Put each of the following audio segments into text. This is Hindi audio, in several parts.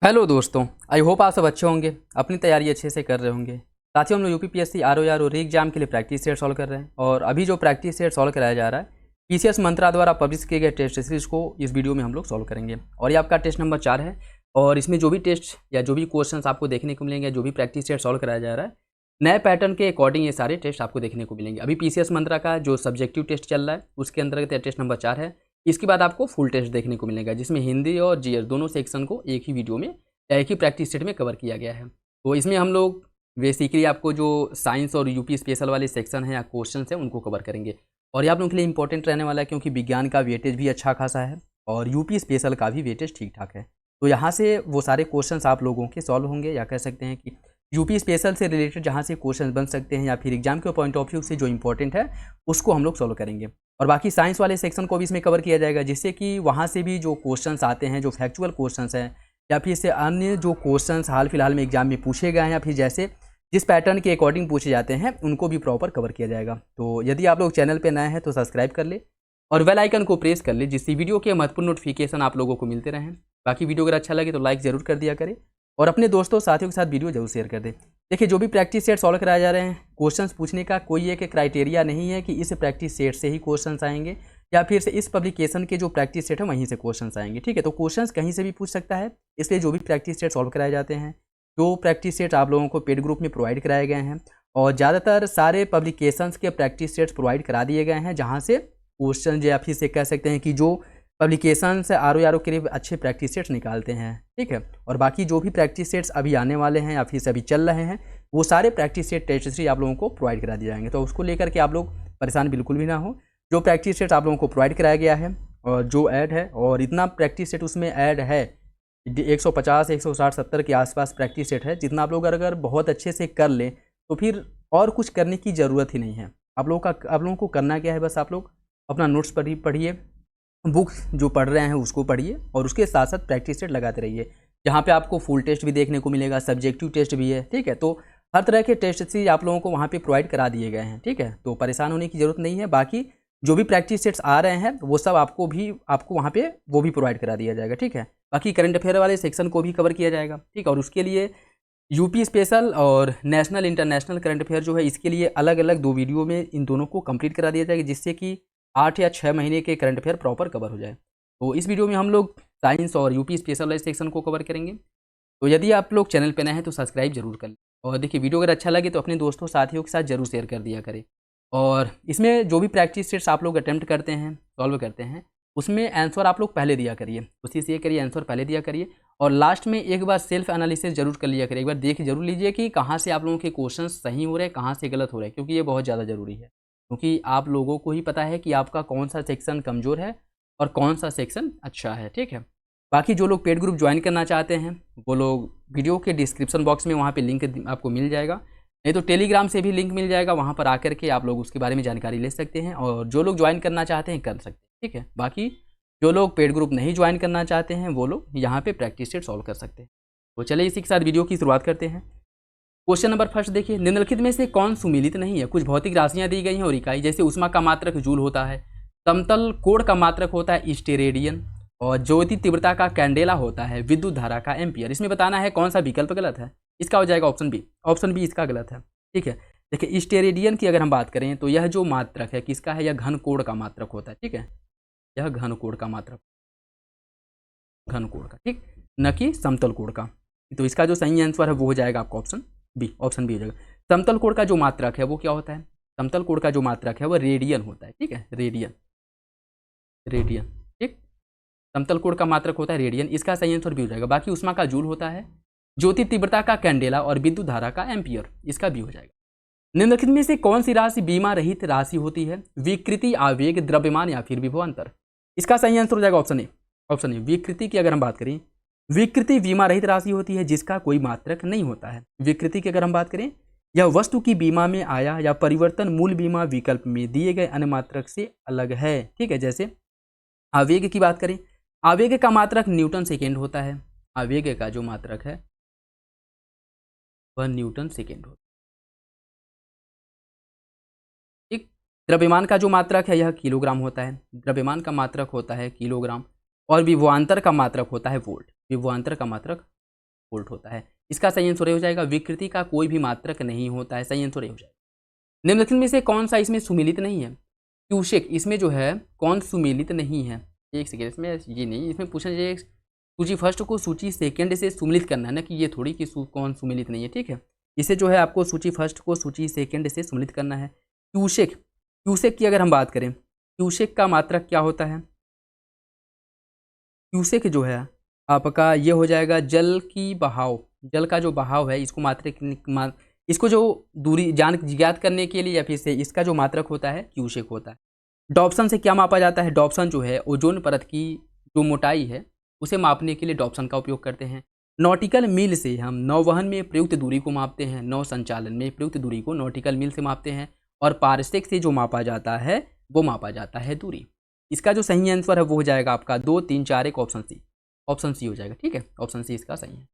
हेलो दोस्तों, आई होप आप सब अच्छे होंगे, अपनी तैयारी अच्छे से कर रहे होंगे। साथियों, हम लोग यूपीपीएससी आरओआर और एग्जाम के लिए प्रैक्टिस सेट सॉल्व कर रहे हैं और अभी जो प्रैक्टिस सेट सॉल्व कराया जा रहा है पीसीएस मंत्रा द्वारा पब्लिश किए गए टेस्ट सीरीज को इस वीडियो में हम लोग सॉल्व करेंगे। और ये आपका टेस्ट नंबर 4 है और इसमें जो भी टेस्ट या जो भी क्वेश्चन आपको देखने को मिलेंगे, जो भी प्रैक्टिस सेट सॉल्व कराया जा रहा है, नए पैटर्न के अकॉर्डिंग ये सारे टेस्ट आपको देखने को मिलेंगे। अभी पीसीएस मंत्रा का जो सब्जेक्टिव टेस्ट चल रहा है उसके अंतर्गत टेस्ट नंबर 4 है। इसके बाद आपको फुल टेस्ट देखने को मिलेगा जिसमें हिंदी और जीएस दोनों सेक्शन को एक ही वीडियो में एक ही प्रैक्टिस सेट में कवर किया गया है। तो इसमें हम लोग बेसिकली आपको जो साइंस और यूपी स्पेशल वाले सेक्शन हैं या क्वेश्चन हैं उनको कवर करेंगे। और ये आप लोगों के लिए इंपॉर्टेंट रहने वाला है क्योंकि विज्ञान का वेटेज भी अच्छा खासा है और यूपी स्पेशल का भी वेटेज ठीक ठाक है। तो यहाँ से वो सारे क्वेश्चन आप लोगों के सॉल्व होंगे या कह सकते हैं कि यूपी स्पेशल से रिलेटेड जहाँ से क्वेश्चन बन सकते हैं या फिर एग्जाम के पॉइंट ऑफ व्यू से जो इंपॉर्टेंट है उसको हम लोग सॉल्व करेंगे। और बाकी साइंस वाले सेक्शन को भी इसमें कवर किया जाएगा जिससे कि वहाँ से भी जो क्वेश्चंस आते हैं, जो फैक्चुअल क्वेश्चंस हैं या फिर से अन्य जो क्वेश्चंस हाल फिलहाल में एग्जाम में पूछे गए हैं या फिर जैसे जिस पैटर्न के अकॉर्डिंग पूछे जाते हैं उनको भी प्रॉपर कवर किया जाएगा। तो यदि आप लोग चैनल पे नए हैं तो सब्सक्राइब कर ले और बेल आइकन को प्रेस कर ले जिससे वीडियो के महत्वपूर्ण नोटिफिकेशन आप लोगों को मिलते रहें। बाकी वीडियो अगर अच्छा लगे तो लाइक ज़रूर कर दिया करें और अपने दोस्तों साथियों के साथ वीडियो जरूर शेयर कर दें। देखिए, जो भी प्रैक्टिस सेट सॉल्व कराए जा रहे हैं, क्वेश्चंस पूछने का कोई एक क्राइटेरिया नहीं है कि इस प्रैक्टिस सेट से ही क्वेश्चंस आएंगे या फिर से इस पब्लिकेशन के जो प्रैक्टिस सेट है वहीं से क्वेश्चंस आएंगे। ठीक है, तो क्वेश्चंस कहीं से भी पूछ सकता है, इसलिए जो भी प्रैक्टिस सेट सॉल्व कराए जाते हैं, जो प्रैक्टिस सेट आप लोगों को पेड ग्रुप में प्रोवाइड कराए गए हैं और ज़्यादातर सारे पब्लिकेशंस के प्रैक्टिस सेट्स प्रोवाइड करा दिए गए हैं जहाँ से क्वेश्चन या फिर से कह सकते हैं कि जो पब्लिकेशंस आर के लिए अच्छे प्रैक्टिस सेट्स निकालते हैं। ठीक है, और बाकी जो भी प्रैक्टिस सेट्स अभी आने वाले हैं या फिर से अभी चल रहे हैं वो सारे प्रैक्टिस सेट टेस्ट सीरीज आप लोगों को प्रोवाइड करा दिए जाएंगे। तो उसको लेकर के आप लोग परेशान बिल्कुल भी ना हो। जो प्रैक्टिस सेट आप लोगों को प्रोवाइड कराया गया है और जो ऐड है, और इतना प्रैक्टिस सेट उसमें ऐड है 150 160 70 के आसपास प्रैक्टिस सेट है, जितना आप लोग अगर बहुत अच्छे से कर लें तो फिर और कुछ करने की ज़रूरत ही नहीं है। आप लोगों को करना क्या है, बस आप लोग अपना नोट्स पढ़िए, बुक्स जो पढ़ रहे हैं उसको पढ़िए और उसके साथ साथ प्रैक्टिस सेट लगाते रहिए। जहाँ पे आपको फुल टेस्ट भी देखने को मिलेगा, सब्जेक्टिव टेस्ट भी है। ठीक है, तो हर तरह के टेस्ट सीरीज आप लोगों को वहाँ पे प्रोवाइड करा दिए गए हैं। ठीक है, तो परेशान होने की ज़रूरत नहीं है। बाकी जो भी प्रैक्टिस सेट्स आ रहे हैं वो सब आपको वहाँ पे वो भी प्रोवाइड करा दिया जाएगा। ठीक है, बाकी करंट अफेयर वाले सेक्शन को भी कवर किया जाएगा। ठीक है, और उसके लिए यूपी स्पेशल और नेशनल इंटरनेशनल करंट अफेयर जो है इसके लिए अलग अलग 2 वीडियो में इन दोनों को कंप्लीट करा दिया जाएगा जिससे कि 8 या 6 महीने के करंट अफेयर प्रॉपर कवर हो जाए। तो इस वीडियो में हम लोग साइंस और यूपी स्पेशल वाले सेक्शन को कवर करेंगे। तो यदि आप लोग चैनल पर नए हैं तो सब्सक्राइब जरूर कर लें और देखिए, वीडियो अगर अच्छा लगे तो अपने दोस्तों साथियों के साथ जरूर शेयर कर दिया करें। और इसमें जो भी प्रैक्टिस सेट्स आप लोग अटेम्प्ट करते हैं, सॉल्व करते हैं, उसमें आंसर आप लोग पहले दिया करिए, उसी से ये करिए, आंसर पहले दिया करिए और लास्ट में एक बार सेल्फ एनालिसिस जरूर कर लिया करिए। एक बार देख जरूर लीजिए कि कहाँ से आप लोगों के क्वेश्चन सही हो रहे हैं, कहाँ से गलत हो रहे हैं, क्योंकि ये बहुत ज़्यादा ज़रूरी है। क्योंकि आप लोगों को ही पता है कि आपका कौन सा सेक्शन कमज़ोर है और कौन सा सेक्शन अच्छा है। ठीक है, बाकी जो लोग पेड ग्रुप ज्वाइन करना चाहते हैं वो लोग वीडियो के डिस्क्रिप्शन बॉक्स में वहाँ पे लिंक आपको मिल जाएगा, नहीं तो टेलीग्राम से भी लिंक मिल जाएगा, वहाँ पर आकर के आप लोग उसके बारे में जानकारी ले सकते हैं और जो लोग ज्वाइन करना चाहते हैं कर सकते हैं। ठीक है, बाकी जो लोग पेड ग्रुप नहीं ज्वाइन करना चाहते हैं वो लोग यहाँ पे प्रैक्टिस सेट सॉल्व कर सकते हैं। तो चलिए इसी के साथ वीडियो की शुरुआत करते हैं। क्वेश्चन नंबर फर्स्ट देखिए, निम्नलिखित में से कौन सुमेलित नहीं है? कुछ भौतिक राशियाँ दी गई हैं और इकाई, जैसे उष्मा का मात्रक जूल होता है, समतल कोण का मात्रक होता है स्टेरेडियन और ज्योति तीव्रता का कैंडेला होता है, विद्युत धारा का एम्पियर। इसमें बताना है कौन सा विकल्प गलत है। इसका हो जाएगा ऑप्शन बी। ऑप्शन बी इसका गलत है। ठीक है, देखिए स्टेरेडियन की अगर हम बात करें तो यह जो मात्रक है किसका है? यह घन कोण का मात्रक होता है। ठीक है, यह घन कोण का मात्रक, घन कोण का, ठीक, न कि समतल कोण का। तो इसका जो सही आंसर है वो हो जाएगा आपका ऑप्शन बी। ऑप्शन बी हो जाएगा। समतल कोण का जो मात्रक है वो क्या होता है? समतल कोण का जो मात्रक है वो रेडियन होता है। ठीक है, रेडियन, रेडियन। ठीक, समतल कोण का मात्रक होता है रेडियन, इसका सही आंसर भी हो जाएगा। बाकी उष्मा का जूल होता है, ज्योति तीव्रता का कैंडेला और विद्युत धारा का एम्पियर, इसका भी हो जाएगा। निम्नलिखित में से कौन सी राशि बीमा रहित राशि होती है? विकृति, आवेग, द्रव्यमान या फिर विभवांतर। इसका सही आंसर हो जाएगा ऑप्शन ए। ऑप्शन ए, विकृति की अगर हम बात करें, विकृति बीमा रहित राशि होती है जिसका कोई मात्रक नहीं होता है। विकृति की अगर हम बात करें, यह वस्तु की बीमा में आया या परिवर्तन मूल बीमा विकल्प में दिए गए अन्य मात्रक से अलग है। ठीक है, जैसे आवेग की बात करें, आवेग का मात्रक न्यूटन सेकेंड होता है। आवेग का जो मात्रक है वह न्यूटन सेकेंड होता है। ठीक, द्रव्यमान का जो मात्रक है यह किलोग्राम होता है। द्रव्यमान का मात्रक होता है किलोग्राम और विभवांतर का मात्रक होता है वोल्ट। विभवांतर का मात्रक वोल्ट होता है। इसका सही आंसर हो जाएगा विकृति का कोई भी मात्रक नहीं होता है, सही आंसर हो जाएगा। निम्नलिखित में से कौन सा इसमें सुमेलित नहीं है? क्यूसेक इसमें जो है कौन सुमेलित नहीं है? एक सेकेंड, इसमें ये नहीं, इसमें पूछना चाहिए सूची फर्स्ट को सूची सेकेंड से सुमेलित करना है ना, कि ये थोड़ी कि कौन सुमेलित नहीं है, ठीक है। इसे जो है आपको सूची फर्स्ट को सूची सेकेंड से सुमेलित करना है। क्यूसेक, क्यूसेक की अगर हम बात करें, क्यूसेक का मात्रक क्या होता है? क्यूसेक जो है आपका ये हो जाएगा जल की बहाव, जल का जो बहाव है इसको मात्रक इसको जो दूरी ज्ञात करने के लिए या फिर से इसका जो मात्रक होता है क्यूसेक होता है। डॉप्सन से क्या मापा जाता है? डॉप्सन जो है ओजोन परत की जो मोटाई है उसे मापने के लिए डॉप्सन का उपयोग करते हैं। नॉटिकल मील से हम नौवहन में प्रयुक्त दूरी को मापते हैं, नौ संचालन में प्रयुक्त दूरी को नॉटिकल मील से मापते हैं। और पारसेक से जो मापा जाता है वो मापा जाता है दूरी। इसका जो सही आंसर है वो हो जाएगा आपका 2, 3, 4, 1 ऑप्शन सी, ऑप्शन सी हो जाएगा, ठीक है। ऑप्शन सी इसका सही है।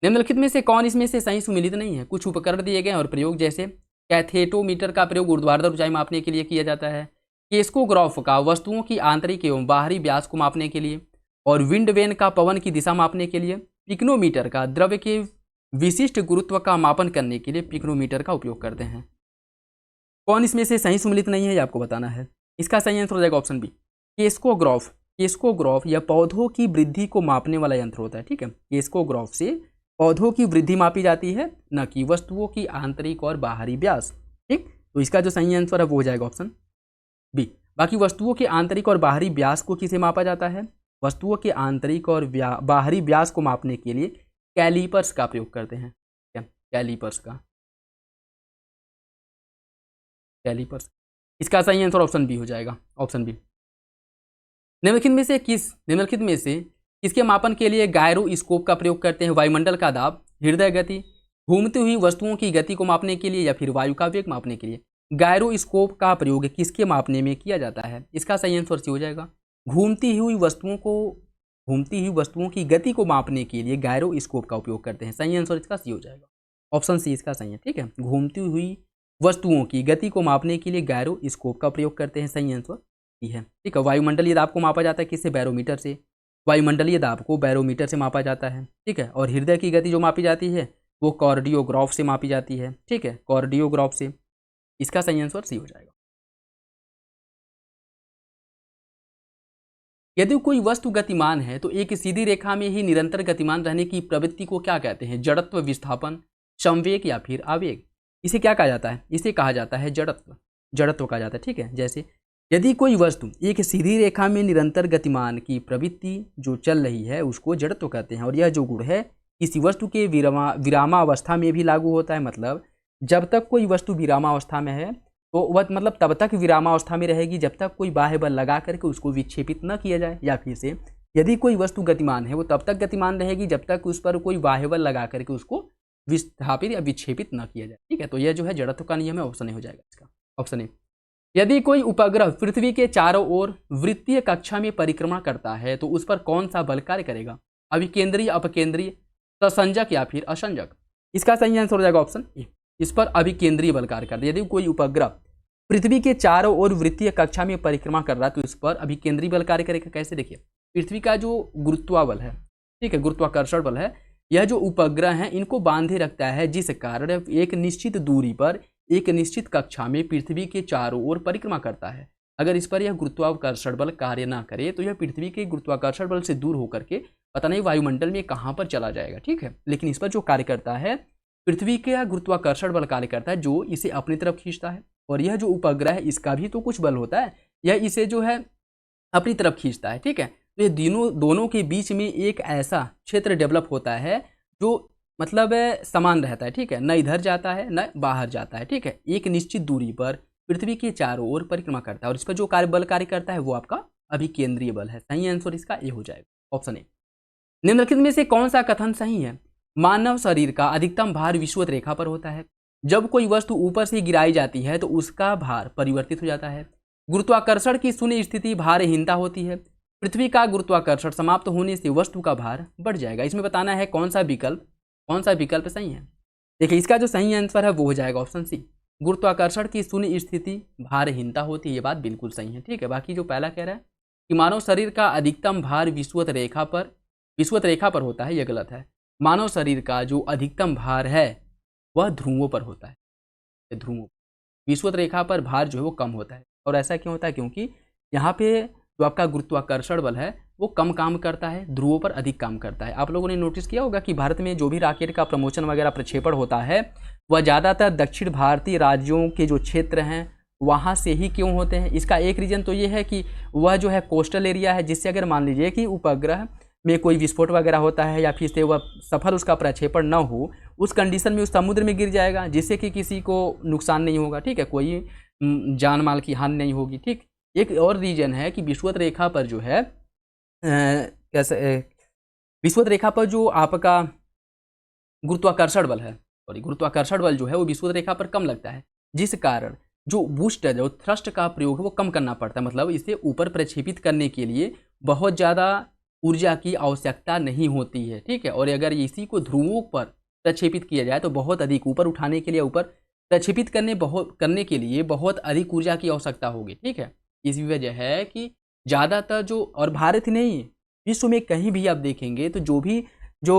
निम्नलिखित में से कौन इसमें से सही सुमेलित नहीं है? कुछ उपकरण दिए गए और प्रयोग, जैसे कैथेटोमीटर का प्रयोग ऊर्ध्वाधर ऊंचाई मापने के लिए किया जाता है, केस्कोग्राफ का वस्तुओं की आंतरिक एवं बाहरी व्यास को मापने के लिए, और विंड वेन का पवन की दिशा मापने के लिए, पिक्नोमीटर का द्रव्य के विशिष्ट गुरुत्व का मापन करने के लिए पिक्नोमीटर का उपयोग करते हैं। कौन इसमें से सही सुमेलित नहीं है ये आपको बताना है। इसका सही आंसर हो जाएगा ऑप्शन बी, केस्कोग्राफ। केस्कोग्राफ यह पौधों की वृद्धि को मापने वाला यंत्र होता है, ठीक है। केस्कोग्राफ से पौधों की वृद्धि मापी जाती है, न कि वस्तुओं की आंतरिक और बाहरी व्यास, ठीक। तो इसका जो सही आंसर है वो हो जाएगा ऑप्शन बी। बाकी वस्तुओं के आंतरिक और बाहरी व्यास को किसे मापा जाता है? वस्तुओं के आंतरिक और बाहरी व्यास को मापने के लिए कैलिपर्स का प्रयोग करते हैं, क्या? कैलिपर्स का, कैलिपर्स। इसका सही आंसर ऑप्शन बी हो जाएगा, ऑप्शन बी। निम्नलिखित में से किसके मापन के लिए गायरोस्कोप का प्रयोग करते हैं? वायुमंडल का दाब, हृदय गति, घूमती हुई वस्तुओं की गति को मापने के लिए, या फिर वायु का वेग मापने के लिए गायरोस्कोप का प्रयोग किसके मापने में किया जाता है? इसका सही आंसर सी हो जाएगा घूमती हुई वस्तुओं की गति को मापने के लिए गायरोस्कोप का उपयोग करते हैं। सही आंसर इसका सी हो जाएगा, ऑप्शन सी इसका सही है, ठीक है। घूमती हुई वस्तुओं की गति को मापने के लिए गायरोस्कोप का प्रयोग करते हैं, सही आंसर सी है, ठीक है। वायुमंडलीय दाब को मापा जाता है किससे? बैरोमीटर से। वायुमंडलीय दाब को बैरोमीटर से मापा जाता है, ठीक है। और हृदय की गति जो मापी जाती है वो कार्डियोग्राफ से मापी जाती है, ठीक है, कार्डियोग्राफ से। इसका सही आंसर सी हो जाएगा। यदि कोई वस्तु गतिमान है तो एक सीधी रेखा में ही निरंतर गतिमान रहने की प्रवृत्ति को क्या कहते हैं? जड़त्व, विस्थापन, संवेग या फिर आवेग। इसे क्या कहा जाता है? इसे कहा जाता है जड़त्व, जड़त्व कहा जाता है, ठीक है। जैसे यदि कोई वस्तु एक सीधी रेखा में निरंतर गतिमान की प्रवृत्ति जो चल रही है उसको जड़त्व कहते हैं। और यह जो गुण है किसी वस्तु के विरामावस्था में भी लागू होता है। मतलब जब तक कोई वस्तु विरामावस्था में है तो वह मतलब तब तक विरामावस्था में रहेगी जब तक कोई बाह्य बल लगा करके उसको विक्षेपित न किया जाए। या फिर से यदि कोई वस्तु गतिमान है वो तब तक गतिमान रहेगी जब तक उस पर कोई बाह्य बल लगा करके उसको विस्थापित या विक्षेपित न किया जाए, ठीक है। तो यह जो है जड़त्व का नियम है, ऑप्शन ए हो जाएगा इसका, ऑप्शन ए। यदि कोई उपग्रह पृथ्वी के चारों ओर वृत्तीय कक्षा में परिक्रमा करता है तो उस पर कौन सा बल कार्य करेगा? अभिकेंद्रीय, अपकेंद्रीय, ससंजक या फिर असंजक। इसका सही आंसर हो जाएगा ऑप्शन ए, इस पर अभिकेंद्रीय बल कार्य करता है। यदि कोई उपग्रह पृथ्वी के चारों ओर वृत्तीय कक्षा में परिक्रमा कर रहा है तो इस पर अभिकेंद्रीय बल कार्य करेगा। कैसे? देखिए, पृथ्वी का जो गुरुत्वाबल है, ठीक है, गुरुत्वाकर्षण बल है, यह जो उपग्रह है इनको बांधे रखता है, जिस कारण एक निश्चित दूरी पर एक निश्चित कक्षा में पृथ्वी के चारों ओर परिक्रमा करता है। अगर इस पर यह गुरुत्वाकर्षण बल कार्य ना करे तो यह पृथ्वी के गुरुत्वाकर्षण बल से दूर होकर के पता नहीं वायुमंडल में कहाँ पर चला जाएगा, ठीक है। लेकिन इस पर जो कार्य करता है पृथ्वी के गुरुत्वाकर्षण बल कार्य करता है जो इसे अपनी तरफ खींचता है। और यह जो उपग्रह है इसका भी तो कुछ बल होता है, यह इसे जो है अपनी तरफ खींचता है, ठीक है। तो ये दोनों के बीच में एक ऐसा क्षेत्र डेवलप होता है जो मतलब समान रहता है, ठीक है, न इधर जाता है न बाहर जाता है, ठीक है। एक निश्चित दूरी पर पृथ्वी के चारों ओर परिक्रमा करता है और इस पर जो बल कार्य करता है वो आपका अभिकेंद्रीय बल है। सही आंसर इसका ए हो जाएगा, ऑप्शन ए। निम्नलिखित में से कौन सा कथन सही है? मानव शरीर का अधिकतम भार विषुवत रेखा पर होता है। जब कोई वस्तु ऊपर से गिराई जाती है तो उसका भार परिवर्तित हो जाता है। गुरुत्वाकर्षण की शून्य स्थिति भारहीनता होती है। पृथ्वी का गुरुत्वाकर्षण समाप्त होने से वस्तु का भार बढ़ जाएगा। इसमें बताना है कौन सा विकल्प सही है। देखिए, इसका जो सही आंसर है वो हो जाएगा ऑप्शन सी, गुरुत्वाकर्षण की शून्य स्थिति भारहीनता होती है। ये बात बिल्कुल सही है, ठीक है। बाकी जो पहला कह रहा है कि मानव शरीर का अधिकतम भार विषुवत रेखा पर होता है, यह गलत है। मानव शरीर का जो अधिकतम भार है वह ध्रुवों पर होता है। ध्रुवों, विषुवत रेखा पर भार जो है वो कम होता है। और ऐसा क्यों होता है? क्योंकि यहाँ पे जो आपका गुरुत्वाकर्षण बल है वो कम काम करता है, ध्रुवों पर अधिक काम करता है। आप लोगों ने नोटिस किया होगा कि भारत में जो भी रॉकेट का प्रमोशन वगैरह प्रक्षेपण होता है वह ज़्यादातर दक्षिण भारतीय राज्यों के जो क्षेत्र हैं वहाँ से ही क्यों होते हैं? इसका एक रीज़न तो ये है कि वह जो है कोस्टल एरिया है, जिससे अगर मान लीजिए कि उपग्रह में कोई विस्फोट वगैरह होता है या फिर से वह सफल उसका प्रक्षेपण न हो, उस कंडीशन में उस समुद्र में गिर जाएगा, जिससे कि किसी को नुकसान नहीं होगा, ठीक है, कोई जान माल की हानि नहीं होगी, ठीक। एक और रीजन है कि विषुवत रेखा पर जो है कैसे विषुवत रेखा पर जो आपका गुरुत्वाकर्षण बल है, सॉरी गुरुत्वाकर्षण बल जो है वो विषुवत रेखा पर कम लगता है, जिस कारण जो बूस्ट है, जो थ्रस्ट का प्रयोग है वो कम करना पड़ता है। मतलब इसे ऊपर प्रक्षेपित करने के लिए बहुत ज़्यादा ऊर्जा की आवश्यकता नहीं होती है, ठीक है। और अगर इसी को ध्रुवों पर प्रक्षेपित किया जाए तो बहुत अधिक ऊपर उठाने के लिए, ऊपर प्रक्षेपित करने के लिए बहुत अधिक ऊर्जा की आवश्यकता होगी, ठीक है। इसी वजह है कि ज़्यादातर जो, और भारत ही नहीं विश्व में कहीं भी आप देखेंगे तो जो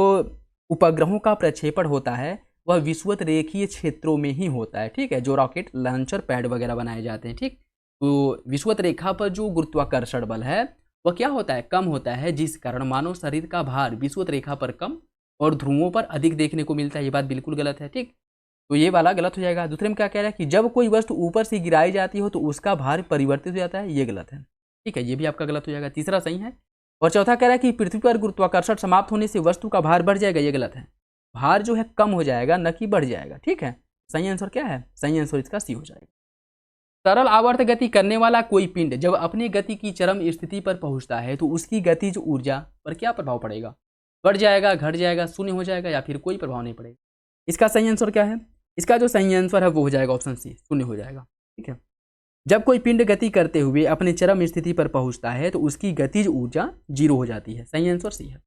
उपग्रहों का प्रक्षेपण होता है वह विषुवत रेखीय क्षेत्रों में ही होता है, ठीक है। जो रॉकेट लॉन्चर पैड वगैरह बनाए जाते हैं, ठीक। तो विषुवत रेखा पर जो गुरुत्वाकर्षण बल है वह क्या होता है? कम होता है, जिस कारण मानव शरीर का भार विषुवत रेखा पर कम और ध्रुवों पर अधिक देखने को मिलता है। ये बात बिल्कुल गलत है, ठीक। तो ये वाला गलत हो जाएगा। दूसरे में क्या कह रहा है कि जब कोई वस्तु ऊपर से गिराई जाती हो तो उसका भार परिवर्तित हो जाता है, ये गलत है, ठीक है, ये भी आपका गलत हो जाएगा। तीसरा सही है। और चौथा कह रहा है कि पृथ्वी पर गुरुत्वाकर्षण समाप्त होने से वस्तु का भार बढ़ जाएगा, ये गलत है। भार जो है कम हो जाएगा, न कि बढ़ जाएगा, ठीक है। सही आंसर क्या है? सही आंसर इसका सी हो जाएगा। सरल आवर्त गति करने वाला कोई पिंड जब अपनी गति की चरम स्थिति पर पहुंचता है तो उसकी गतिज ऊर्जा पर क्या प्रभाव पड़ेगा? बढ़ जाएगा, घट जाएगा, शून्य हो जाएगा या फिर कोई प्रभाव नहीं पड़ेगा? इसका सही आंसर क्या है? इसका जो सही आंसर है वो हो जाएगा ऑप्शन सी, शून्य हो जाएगा, ठीक है। जब कोई पिंड गति करते हुए अपने चरम स्थिति पर पहुंचता है तो उसकी गतिज ऊर्जा 0 हो जाती है। सही आंसर सी है।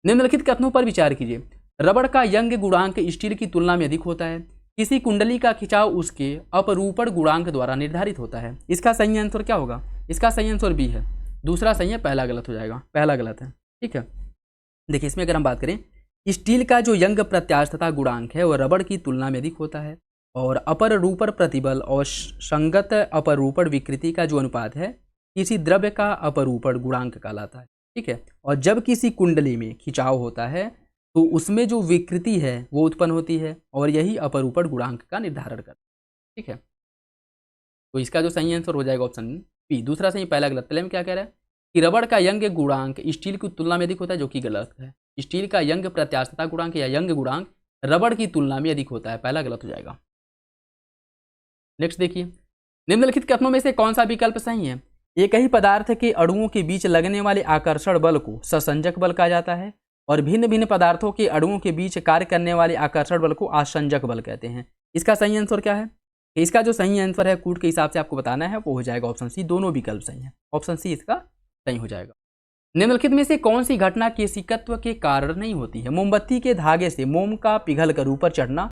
निम्नलिखित कथनों पर विचार कीजिए। रबड़ का यंग गुणांक स्टील की तुलना में अधिक होता है। किसी कुंडली का खिंचाव उसके अपरूपण गुणांक द्वारा निर्धारित होता है। इसका सही आंसर क्या होगा? इसका सही आंसर बी है। दूसरा सही है, पहला गलत हो जाएगा, पहला गलत है, ठीक है। देखिए इसमें अगर हम बात करें, स्टील का जो यंग प्रत्यास्थता गुणांक है वह रबड़ की तुलना में अधिक होता है और अपरूपण प्रतिबल और संगत अपरूपण विकृति का जो अनुपात है किसी द्रव्य का अपरूपण गुणांक कहलाता है, ठीक है। और जब किसी कुंडली में खिंचाव होता है तो उसमें जो विकृति है वो उत्पन्न होती है और यही अपरूपण गुणांक का निर्धारण करता है, ठीक है। तो इसका जो सही आंसर हो जाएगा ऑप्शन बी। दूसरा सही, पहला गलत। पहले में क्या कह रहा है कि रबड़ का यंग गुणांक स्टील की तुलना में अधिक होता है, जो कि गलत है। स्टील का यंग प्रत्यास्थता गुणांक या यंग गुणांक रबड़ की तुलना में अधिक होता है, पहला गलत हो जाएगा। नेक्स्ट देखिए, निम्नलिखित कथनों में से कौन सा विकल्प सही है? एक ही पदार्थ के अणुओं के बीच लगने वाले आकर्षण बल को ससंजक बल कहा जाता है और भिन्न भिन्न पदार्थों के अणुओं के बीच कार्य करने वाले आकर्षण बल को आसंजक बल कहते हैं। इसका सही आंसर क्या है? इसका जो सही आंसर है कूट के हिसाब से आपको बताना है, वो हो जाएगा ऑप्शन सी। दोनों विकल्प सही है, ऑप्शन सी इसका सही हो जाएगा। निम्नलिखित में से कौन सी घटना केशिकत्व के कारण नहीं होती है? मोमबत्ती के धागे से मोम का पिघल कर ऊपर चढ़ना,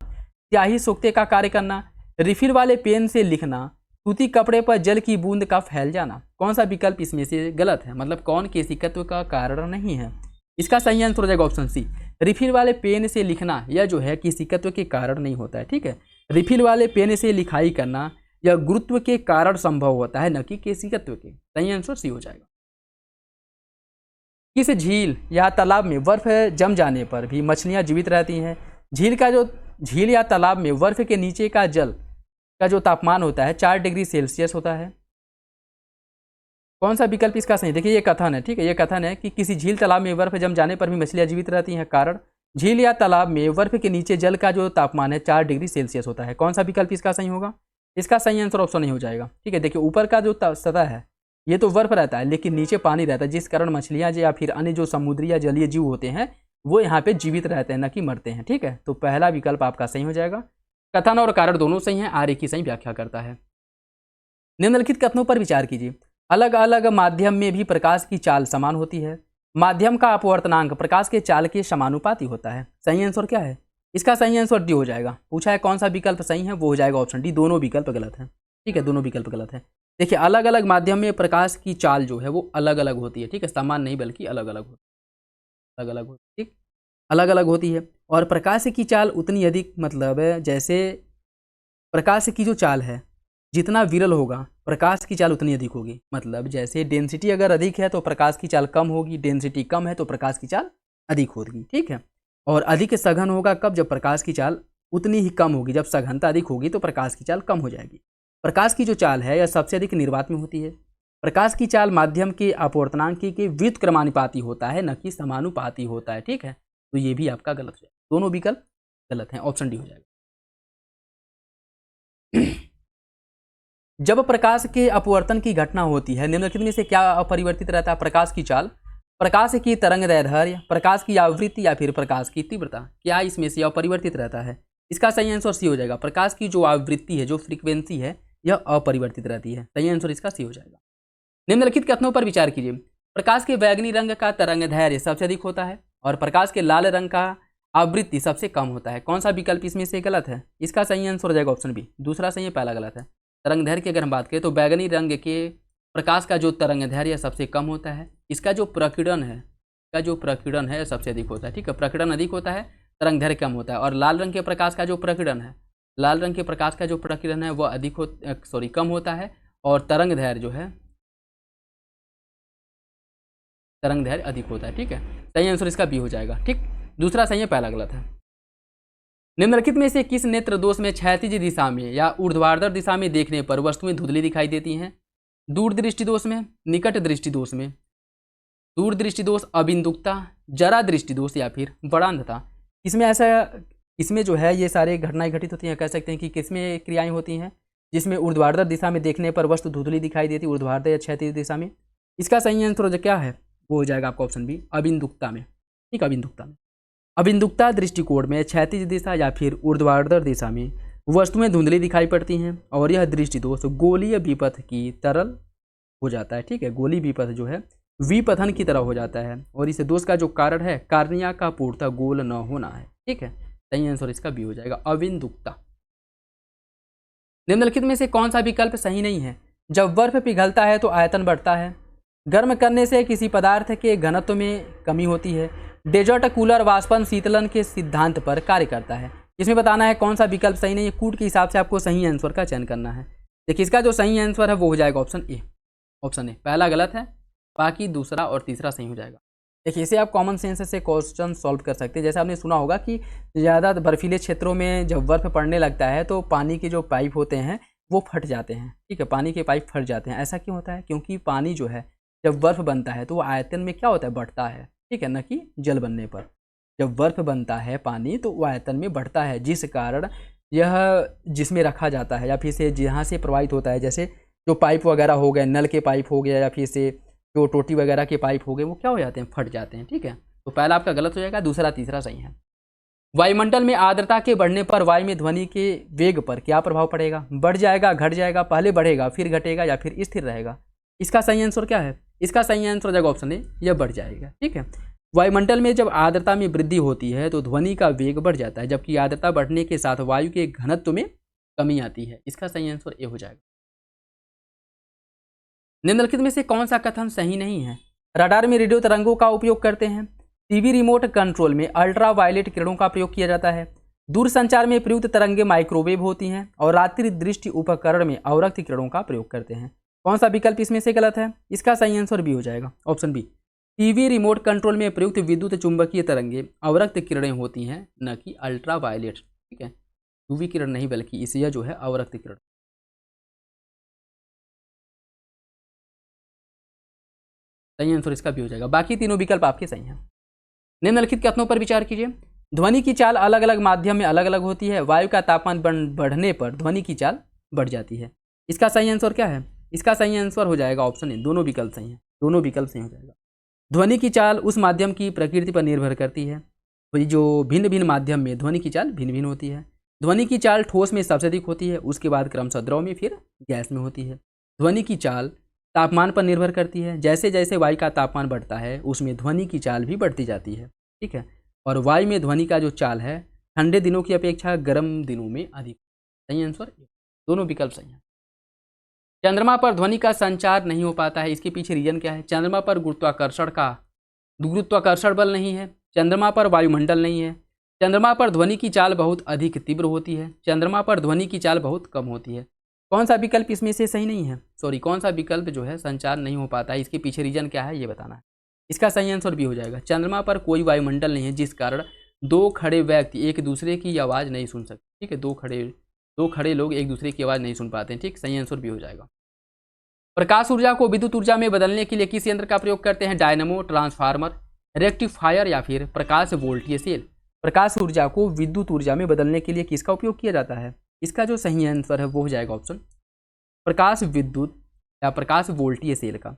स्याही सोखते का कार्य करना, रिफिल वाले पेन से लिखना, सूती कपड़े पर जल की बूंद का फैल जाना। कौन सा विकल्प इसमें से गलत है? मतलब कौन केशिकत्व का कारण नहीं है? इसका सही आंसर हो जाएगा ऑप्शन सी, रिफिल वाले पेन से लिखना। यह जो है केशिकत्व के कारण नहीं होता है, ठीक है। रिफिल वाले पेन से लिखाई करना यह गुरुत्व के कारण संभव होता है, न कि केशिकत्व के। सही आंसर सी हो जाएगा। किस झील या तालाब में बर्फ जम जाने पर भी मछलियां जीवित रहती हैं? झील या तालाब में बर्फ के नीचे का जल का जो तापमान होता है 4 डिग्री सेल्सियस होता है। कौन सा विकल्प इसका सही? देखिए ये कथन है, ठीक है, ये कथन है कि किसी झील तालाब में बर्फ जम जाने पर भी मछलियां जीवित रहती हैं। कारण, झील या तालाब में बर्फ के नीचे जल का जो तापमान है 4 डिग्री सेल्सियस होता है। कौन सा विकल्प इसका सही होगा? इसका सही आंसर ऑप्शन नहीं हो जाएगा, ठीक है। देखिए ऊपर का जो सतह है ये तो बर्फ रहता है, लेकिन नीचे पानी रहता है, जिस कारण मछलियां या फिर अन्य जो समुद्री या जलीय जीव होते हैं वो यहाँ पे जीवित रहते हैं, न कि मरते हैं, ठीक है। तो पहला विकल्प आपका सही हो जाएगा। कथन और कारण दोनों सही हैं, आर्य की सही व्याख्या करता है। निम्नलिखित कथनों पर विचार कीजिए। अलग अलग माध्यम में भी प्रकाश की चाल समान होती है। माध्यम का अपवर्तनांक प्रकाश के चाल के समानुपाती होता है। सही आंसर क्या है? इसका सही आंसर डी हो जाएगा। पूछा है कौन सा विकल्प सही है, वो हो जाएगा ऑप्शन डी। दोनों विकल्प गलत है, ठीक है, दोनों विकल्प गलत है। देखिए अलग अलग माध्यम में प्रकाश की चाल जो है वो अलग अलग होती है, ठीक है, समान नहीं बल्कि अलग अलग होती है, अलग अलग होती है, ठीक। अलग अलग होती है। और प्रकाश की चाल उतनी अधिक, मतलब जैसे प्रकाश की जो चाल है जितना विरल होगा प्रकाश की चाल उतनी अधिक होगी। मतलब जैसे डेंसिटी अगर अधिक है तो प्रकाश की चाल कम होगी, डेंसिटी कम है तो प्रकाश की चाल अधिक होगी, ठीक है। और अधिक सघन होगा कब, जब प्रकाश की चाल उतनी ही कम होगी, जब सघनता अधिक होगी तो प्रकाश की चाल कम हो जाएगी। प्रकाश की जो चाल है यह सबसे अधिक निर्वात में होती है। प्रकाश की चाल माध्यम के अपवर्तनांक के व्युत्क्रमानुपाती होता है, न कि समानुपाती होता है, ठीक है। तो ये भी आपका गलत है, दोनों विकल्प गलत हैं, ऑप्शन डी हो जाएगा। जब प्रकाश के अपवर्तन की घटना होती है निम्नलिखित में से क्या अपरिवर्तित रहता है? प्रकाश की चाल, प्रकाश की तरंगदैर्ध्य, प्रकाश की आवृत्ति या फिर प्रकाश की तीव्रता। क्या इसमें से अपरिवर्तित रहता है? इसका सही आंसर सी हो जाएगा। प्रकाश की जो आवृत्ति है, जो फ्रीक्वेंसी है, यह अपरिवर्तित रहती है। सही आंसर इसका सी हो जाएगा। निम्नलिखित कथनों पर विचार कीजिए। प्रकाश के बैंगनी रंग का तरंगदैर्ध्य सबसे अधिक होता है और प्रकाश के लाल रंग का आवृत्ति सबसे कम होता है। कौन सा विकल्प इसमें से गलत है? इसका सही आंसर हो जाएगा ऑप्शन बी, दूसरा सही है, पहला गलत है। तरंगदैर्ध्य की अगर हम बात करें तो बैंगनी रंग के प्रकाश का जो तरंगदैर्ध्य सबसे कम होता है, इसका जो प्रकीर्णन है सबसे अधिक होता है, ठीक है। प्रकीर्णन अधिक होता है, तरंगदैर्ध्य कम होता है। और लाल रंग के प्रकाश का जो प्रकीर्णन है, वह कम होता है और तरंगदैर्ध्य अधिक होता है, ठीक है। सही आंसर इसका बी हो जाएगा, ठीक। दूसरा सही है, पहला गलत है। निम्नलिखित में से किस नेत्र दोष में क्षैतिज दिशा में या ऊर्ध्वाधर दिशा में देखने पर वस्तुएं धुंधली दिखाई देती हैं? दूर दृष्टि दोष में, निकट दृष्टि दोष में, दूर दृष्टि दोष, अबिंदुकता, जरा दृष्टि दोष या फिर बड़ा अंधता। इसमें जो है ये सारे घटनाएं घटित होती हैं। कह सकते हैं कि किसमें क्रियाएं होती हैं जिसमें ऊर्ध्वाधर दिशा में देखने पर वस्तु धुंधली दिखाई देती है, ऊर्ध्वाधर या क्षैतिज दिशा में। इसका सही आंसर क्या है, वो हो जाएगा आपका ऑप्शन बी, अबिंदुकता में, ठीक, अबिंदुकता में। अबिंदुकता दृष्टिकोण में क्षैतिज दिशा या फिर ऊर्ध्वाधर दिशा में वस्तुएं धुंधली दिखाई पड़ती हैं और यह दृष्टि दोष गोलीय विपथ की तरल हो जाता है, ठीक है। गोलीय विपथ जो है विपथन की तरह हो जाता है और इस दोष का जो कारण है कार्निया का पूर्णतः गोल न होना है, ठीक है। सही आंसर इसका बी हो जाएगा, अबिंदुकता। निम्नलिखित में से कौन सा विकल्प सही नहीं है? जब बर्फ पिघलता है तो आयतन बढ़ता है, गर्म करने से किसी पदार्थ के घनत्व में कमी होती है, डेजर्ट कूलर वाष्पन शीतलन के सिद्धांत पर कार्य करता है। इसमें बताना है कौन सा विकल्प सही नहीं है। कूट के हिसाब से आपको सही आंसर का चयन करना है। देखिए इसका जो सही आंसर है वो हो जाएगा ऑप्शन ए, पहला गलत है, बाकी दूसरा और तीसरा सही हो जाएगा। देखिए इसे आप कॉमन सेंस से क्वेश्चन सॉल्व कर सकते हैं। जैसे आपने सुना होगा कि ज़्यादा बर्फीले क्षेत्रों में जब बर्फ़ पड़ने लगता है तो पानी के जो पाइप होते हैं वो फट जाते हैं, ठीक है, पानी के पाइप फट जाते हैं। ऐसा क्यों होता है? क्योंकि पानी जो है जब बर्फ़ बनता है तो वो आयतन में क्या होता है, बढ़ता है, ठीक है, न कि जल बनने पर। जब बर्फ़ बनता है पानी तो वो आयतन में बढ़ता है, जिस कारण यह जिसमें रखा जाता है या फिर से जहाँ से प्रवाहित होता है, जैसे जो पाइप वगैरह हो गए, नल के पाइप हो गया या फिर से जो टोटी वगैरह के पाइप हो गए, वो क्या हो जाते हैं, फट जाते हैं, ठीक है। तो पहला आपका गलत हो जाएगा, दूसरा तीसरा सही है। वायुमंडल में आर्द्रता के बढ़ने पर वायु में ध्वनि के वेग पर क्या प्रभाव पड़ेगा? बढ़ जाएगा, घट जाएगा, पहले बढ़ेगा फिर घटेगा या फिर स्थिर रहेगा? इसका सही आंसर क्या है? इसका सही आंसर हो जाएगा ऑप्शन ए, यह बढ़ जाएगा, ठीक है। वायुमंडल में जब आर्द्रता में वृद्धि होती है तो ध्वनि का वेग बढ़ जाता है, जबकि आर्द्रता बढ़ने के साथ वायु के घनत्व में कमी आती है। इसका सही आंसर ए हो जाएगा। निम्नलिखित में से कौन सा कथन सही नहीं है? रडार में रेडियो तरंगों का उपयोग करते हैं, टीवी रिमोट कंट्रोल में अल्ट्रा वायलेट किरणों का प्रयोग किया जाता है, दूरसंचार में प्रयुक्त तरंगे माइक्रोवेव होती हैं और रात्रि दृष्टि उपकरण में अवरक्त किरणों का प्रयोग करते हैं। कौन सा विकल्प इसमें से गलत है? इसका सही आंसर बी हो जाएगा, option B. TV remote control में प्रयुक्त विद्युत चुंबकीय तरंगे अवरक्त किरणें होती हैं, न कि अल्ट्रा वायलेट, ठीक है, यूवी किरण नहीं बल्कि इसे जो है अवरक्त किरण। सही आंसर इसका भी हो जाएगा, बाकी तीनों विकल्प आपके सही हैं। निम्नलिखित कथनों पर विचार कीजिए। ध्वनि की चाल अलग अलग माध्यम में अलग अलग होती है, वायु का तापमान बढ़ने पर ध्वनि की चाल बढ़ जाती है। इसका सही आंसर क्या है? इसका सही आंसर हो जाएगा ऑप्शन ए, दोनों विकल्प सही हैं, दोनों विकल्प सही हो जाएगा। ध्वनि की चाल उस माध्यम की प्रकृति पर निर्भर करती है, तो जो भिन्न भिन्न माध्यम में ध्वनि की चाल भिन्न भिन्न होती है। ध्वनि की चाल ठोस में सबसे अधिक होती है, उसके बाद क्रमशः द्रव में, फिर गैस में होती है। ध्वनि की चाल तापमान पर निर्भर करती है, जैसे जैसे वायु का तापमान बढ़ता है उसमें ध्वनि की चाल भी बढ़ती जाती है, ठीक है। और वायु में ध्वनि का जो चाल है ठंडे दिनों की अपेक्षा गर्म दिनों में अधिक। सही आंसर, दोनों विकल्प सही हैं। चंद्रमा पर ध्वनि का संचार नहीं हो पाता है, इसके पीछे रीजन क्या है? चंद्रमा पर गुरुत्वाकर्षण बल नहीं है, चंद्रमा पर वायुमंडल नहीं है, चंद्रमा पर ध्वनि की चाल बहुत अधिक तीव्र होती है, चंद्रमा पर ध्वनि की चाल बहुत कम होती है। कौन सा विकल्प इसमें से सही नहीं है, सॉरी कौन सा विकल्प जो है संचार नहीं हो पाता है, इसके पीछे रीजन क्या है ये बताना है। इसका सही आंसर भी हो जाएगा, चंद्रमा पर कोई वायुमंडल नहीं है जिस कारण दो खड़े व्यक्ति एक दूसरे की आवाज़ नहीं सुन सकते। ठीक है, दो खड़े लोग एक दूसरे की आवाज़ नहीं सुन पाते हैं। ठीक, सही आंसर भी हो जाएगा। प्रकाश ऊर्जा को विद्युत ऊर्जा में बदलने के लिए किस यंत्र का प्रयोग करते हैं, डायनमो, ट्रांसफार्मर, रेक्टिफायर या फिर प्रकाश वोल्टीय सेल। प्रकाश ऊर्जा को विद्युत ऊर्जा में बदलने के लिए किसका उपयोग किया जाता है, इसका जो सही आंसर है वो हो जाएगा ऑप्शन प्रकाश विद्युत या प्रकाश वोल्टीय सेल का।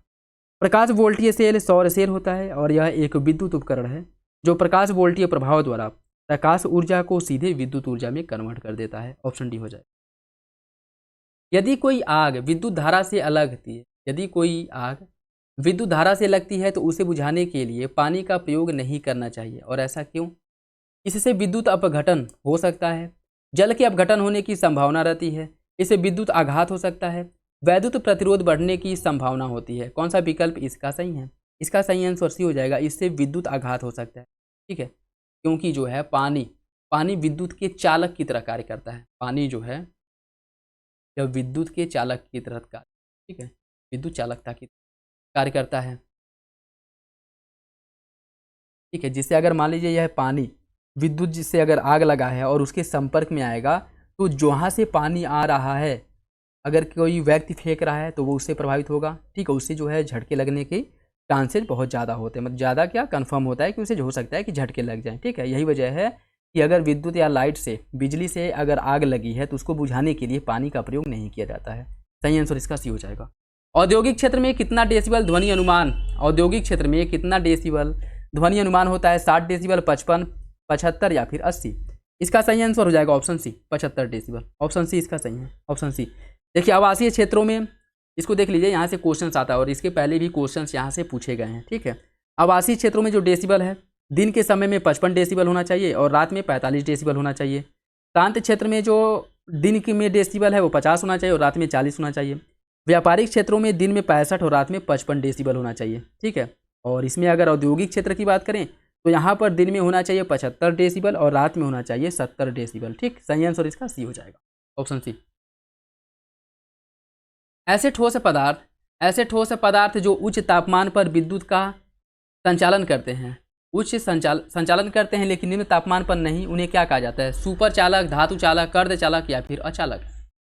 प्रकाश वोल्टीय सेल सौर सेल होता है और यह एक विद्युत उपकरण है जो प्रकाश वोल्टीय प्रभाव द्वारा प्रकाश ऊर्जा को सीधे विद्युत ऊर्जा में कन्वर्ट कर देता है। ऑप्शन डी हो जाए। यदि कोई आग विद्युत धारा से लगती है, यदि कोई आग विद्युत धारा से लगती है तो उसे बुझाने के लिए पानी का प्रयोग नहीं करना चाहिए, और ऐसा क्यों। इससे विद्युत अपघटन हो सकता है, जल के अपघटन होने की संभावना रहती है, इससे विद्युत आघात हो सकता है, वैद्युत प्रतिरोध बढ़ने की संभावना होती है। कौन सा विकल्प इसका सही है, इसका सही आंसर सी हो जाएगा, इससे विद्युत आघात हो सकता है। ठीक है, क्योंकि जो है पानी विद्युत के चालक की तरह कार्य करता है। पानी जो है जब विद्युत के चालक की तरह कार्य, ठीक है, विद्युत चालकता की कार्य करता है। ठीक है, जिससे अगर मान लीजिए यह पानी विद्युत जिससे अगर आग लगा है और उसके संपर्क में आएगा तो जहाँ से पानी आ रहा है अगर कोई व्यक्ति फेंक रहा है तो वो उससे प्रभावित होगा। ठीक है, उससे जो है झटके लगने के चांसेस बहुत ज़्यादा होते हैं, मतलब ज़्यादा क्या कन्फर्म होता है कि उसे हो सकता है कि झटके लग जाएँ। ठीक है, यही वजह है कि अगर विद्युत या लाइट से बिजली से अगर आग लगी है तो उसको बुझाने के लिए पानी का प्रयोग नहीं किया जाता है। सही आंसर इसका सी हो जाएगा। औद्योगिक क्षेत्र में कितना डेसिबल ध्वनि अनुमान, औद्योगिक क्षेत्र में कितना डेसिबल ध्वनि अनुमान होता है, 60 डेसिबल, 55, 75 या फिर 80। इसका सही आंसर हो जाएगा option C 75 decibel. Option C इसका सही है, ऑप्शन सी। देखिए आवासीय क्षेत्रों में इसको देख लीजिए, यहाँ से क्वेश्चन आता है और इसके पहले भी क्वेश्चन यहाँ से पूछे गए हैं। ठीक है, आवासीय क्षेत्रों में जो डेसिबल है दिन के समय में 55 डेसिबल होना चाहिए और रात में 45 डेसिबल होना चाहिए। शांत क्षेत्र में जो दिन के में डेसिबल है वो 50 होना चाहिए और रात में 40 होना चाहिए। व्यापारिक क्षेत्रों में दिन में 65 और रात में 55 डेसिबल होना चाहिए। ठीक है, और इसमें अगर औद्योगिक क्षेत्र की बात करें तो यहाँ पर दिन में होना चाहिए 75 डेसिबल और रात में होना चाहिए 70 डेसिबल। ठीक, सही आंसर इसका सी हो जाएगा, ऑप्शन सी। ऐसे ठोस पदार्थ जो उच्च तापमान पर विद्युत का संचालन करते हैं, संचालन करते हैं लेकिन निम्न तापमान पर नहीं, उन्हें क्या कहा जाता है, सुपर चालक, धातु चालक, अर्धचालक या फिर अचालक।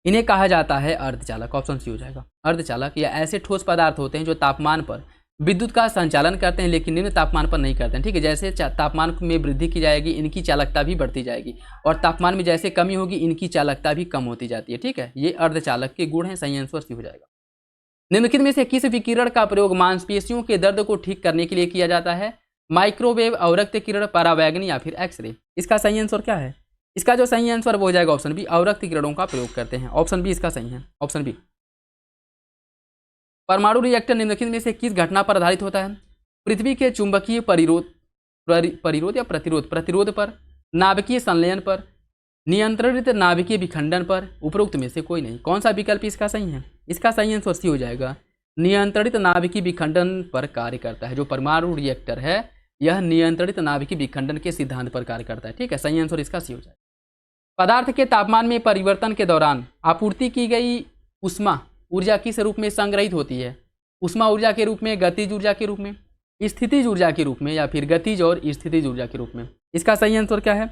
इन्हें कहा जाता है अर्धचालक। ऑप्शन सी हो जाएगा, अर्धचालक। या ऐसे ठोस पदार्थ होते हैं जो तापमान पर विद्युत का संचालन करते हैं लेकिन निम्न तापमान पर नहीं करते हैं। ठीक है, जैसे तापमान में वृद्धि की जाएगी इनकी चालकता भी बढ़ती जाएगी और तापमान में जैसे कमी होगी इनकी चालकता भी कम होती जाती है। ठीक है, ये अर्धचालक के गुण हैं। सही आंसर सी हो जाएगा। निम्नलिखित में से किस विकिरण का प्रयोग मांसपेशियों के दर्द को ठीक करने के लिए किया जाता है, माइक्रोवेव, अवरक्त किरण, परावैंगनी या फिर एक्सरे। इसका सही आंसर क्या है, इसका जो सही आंसर वो हो जाएगा ऑप्शन बी, अवरक्त किरणों का प्रयोग करते हैं। ऑप्शन बी इसका सही है, ऑप्शन बी। परमाणु रिएक्टर निम्नलिखित में से किस घटना पर आधारित होता है, पृथ्वी के चुंबकीय परिरोध या प्रतिरोध पर, नाभिकीय संलयन पर, नियंत्रित नाभिकीय विखंडन पर, उपरोक्त में से कोई नहीं। कौन सा विकल्प इसका सही है, इसका सही आंसर सी हो जाएगा, नियंत्रित नाभिकीय विखंडन पर कार्य करता है। जो परमाणु रिएक्टर है यह नियंत्रित नाभिकीय विखंडन के सिद्धांत पर कार्य करता है। ठीक है, सही आंसर इसका सी हो जाएगा। पदार्थ के तापमान में परिवर्तन के दौरान आपूर्ति की गई ऊष्मा ऊर्जा किस रूप में संग्रहित होती है, ऊष्मा ऊर्जा के रूप में, गतिज ऊर्जा के रूप में, स्थितिज ऊर्जा के रूप में या फिर गतिज और स्थितिज ऊर्जा के रूप में। इसका सही आंसर क्या है,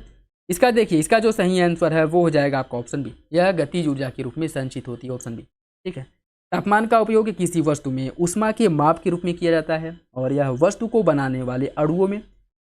इसका देखिए, इसका जो सही आंसर है वो हो जाएगा आपका ऑप्शन बी, यह गतिज ऊर्जा के रूप में संचित होती है। Option B. ठीक है, तापमान का उपयोग किसी वस्तु में ऊष्मा के माप के रूप में किया जाता है और यह वस्तु को बनाने वाले अणुओं में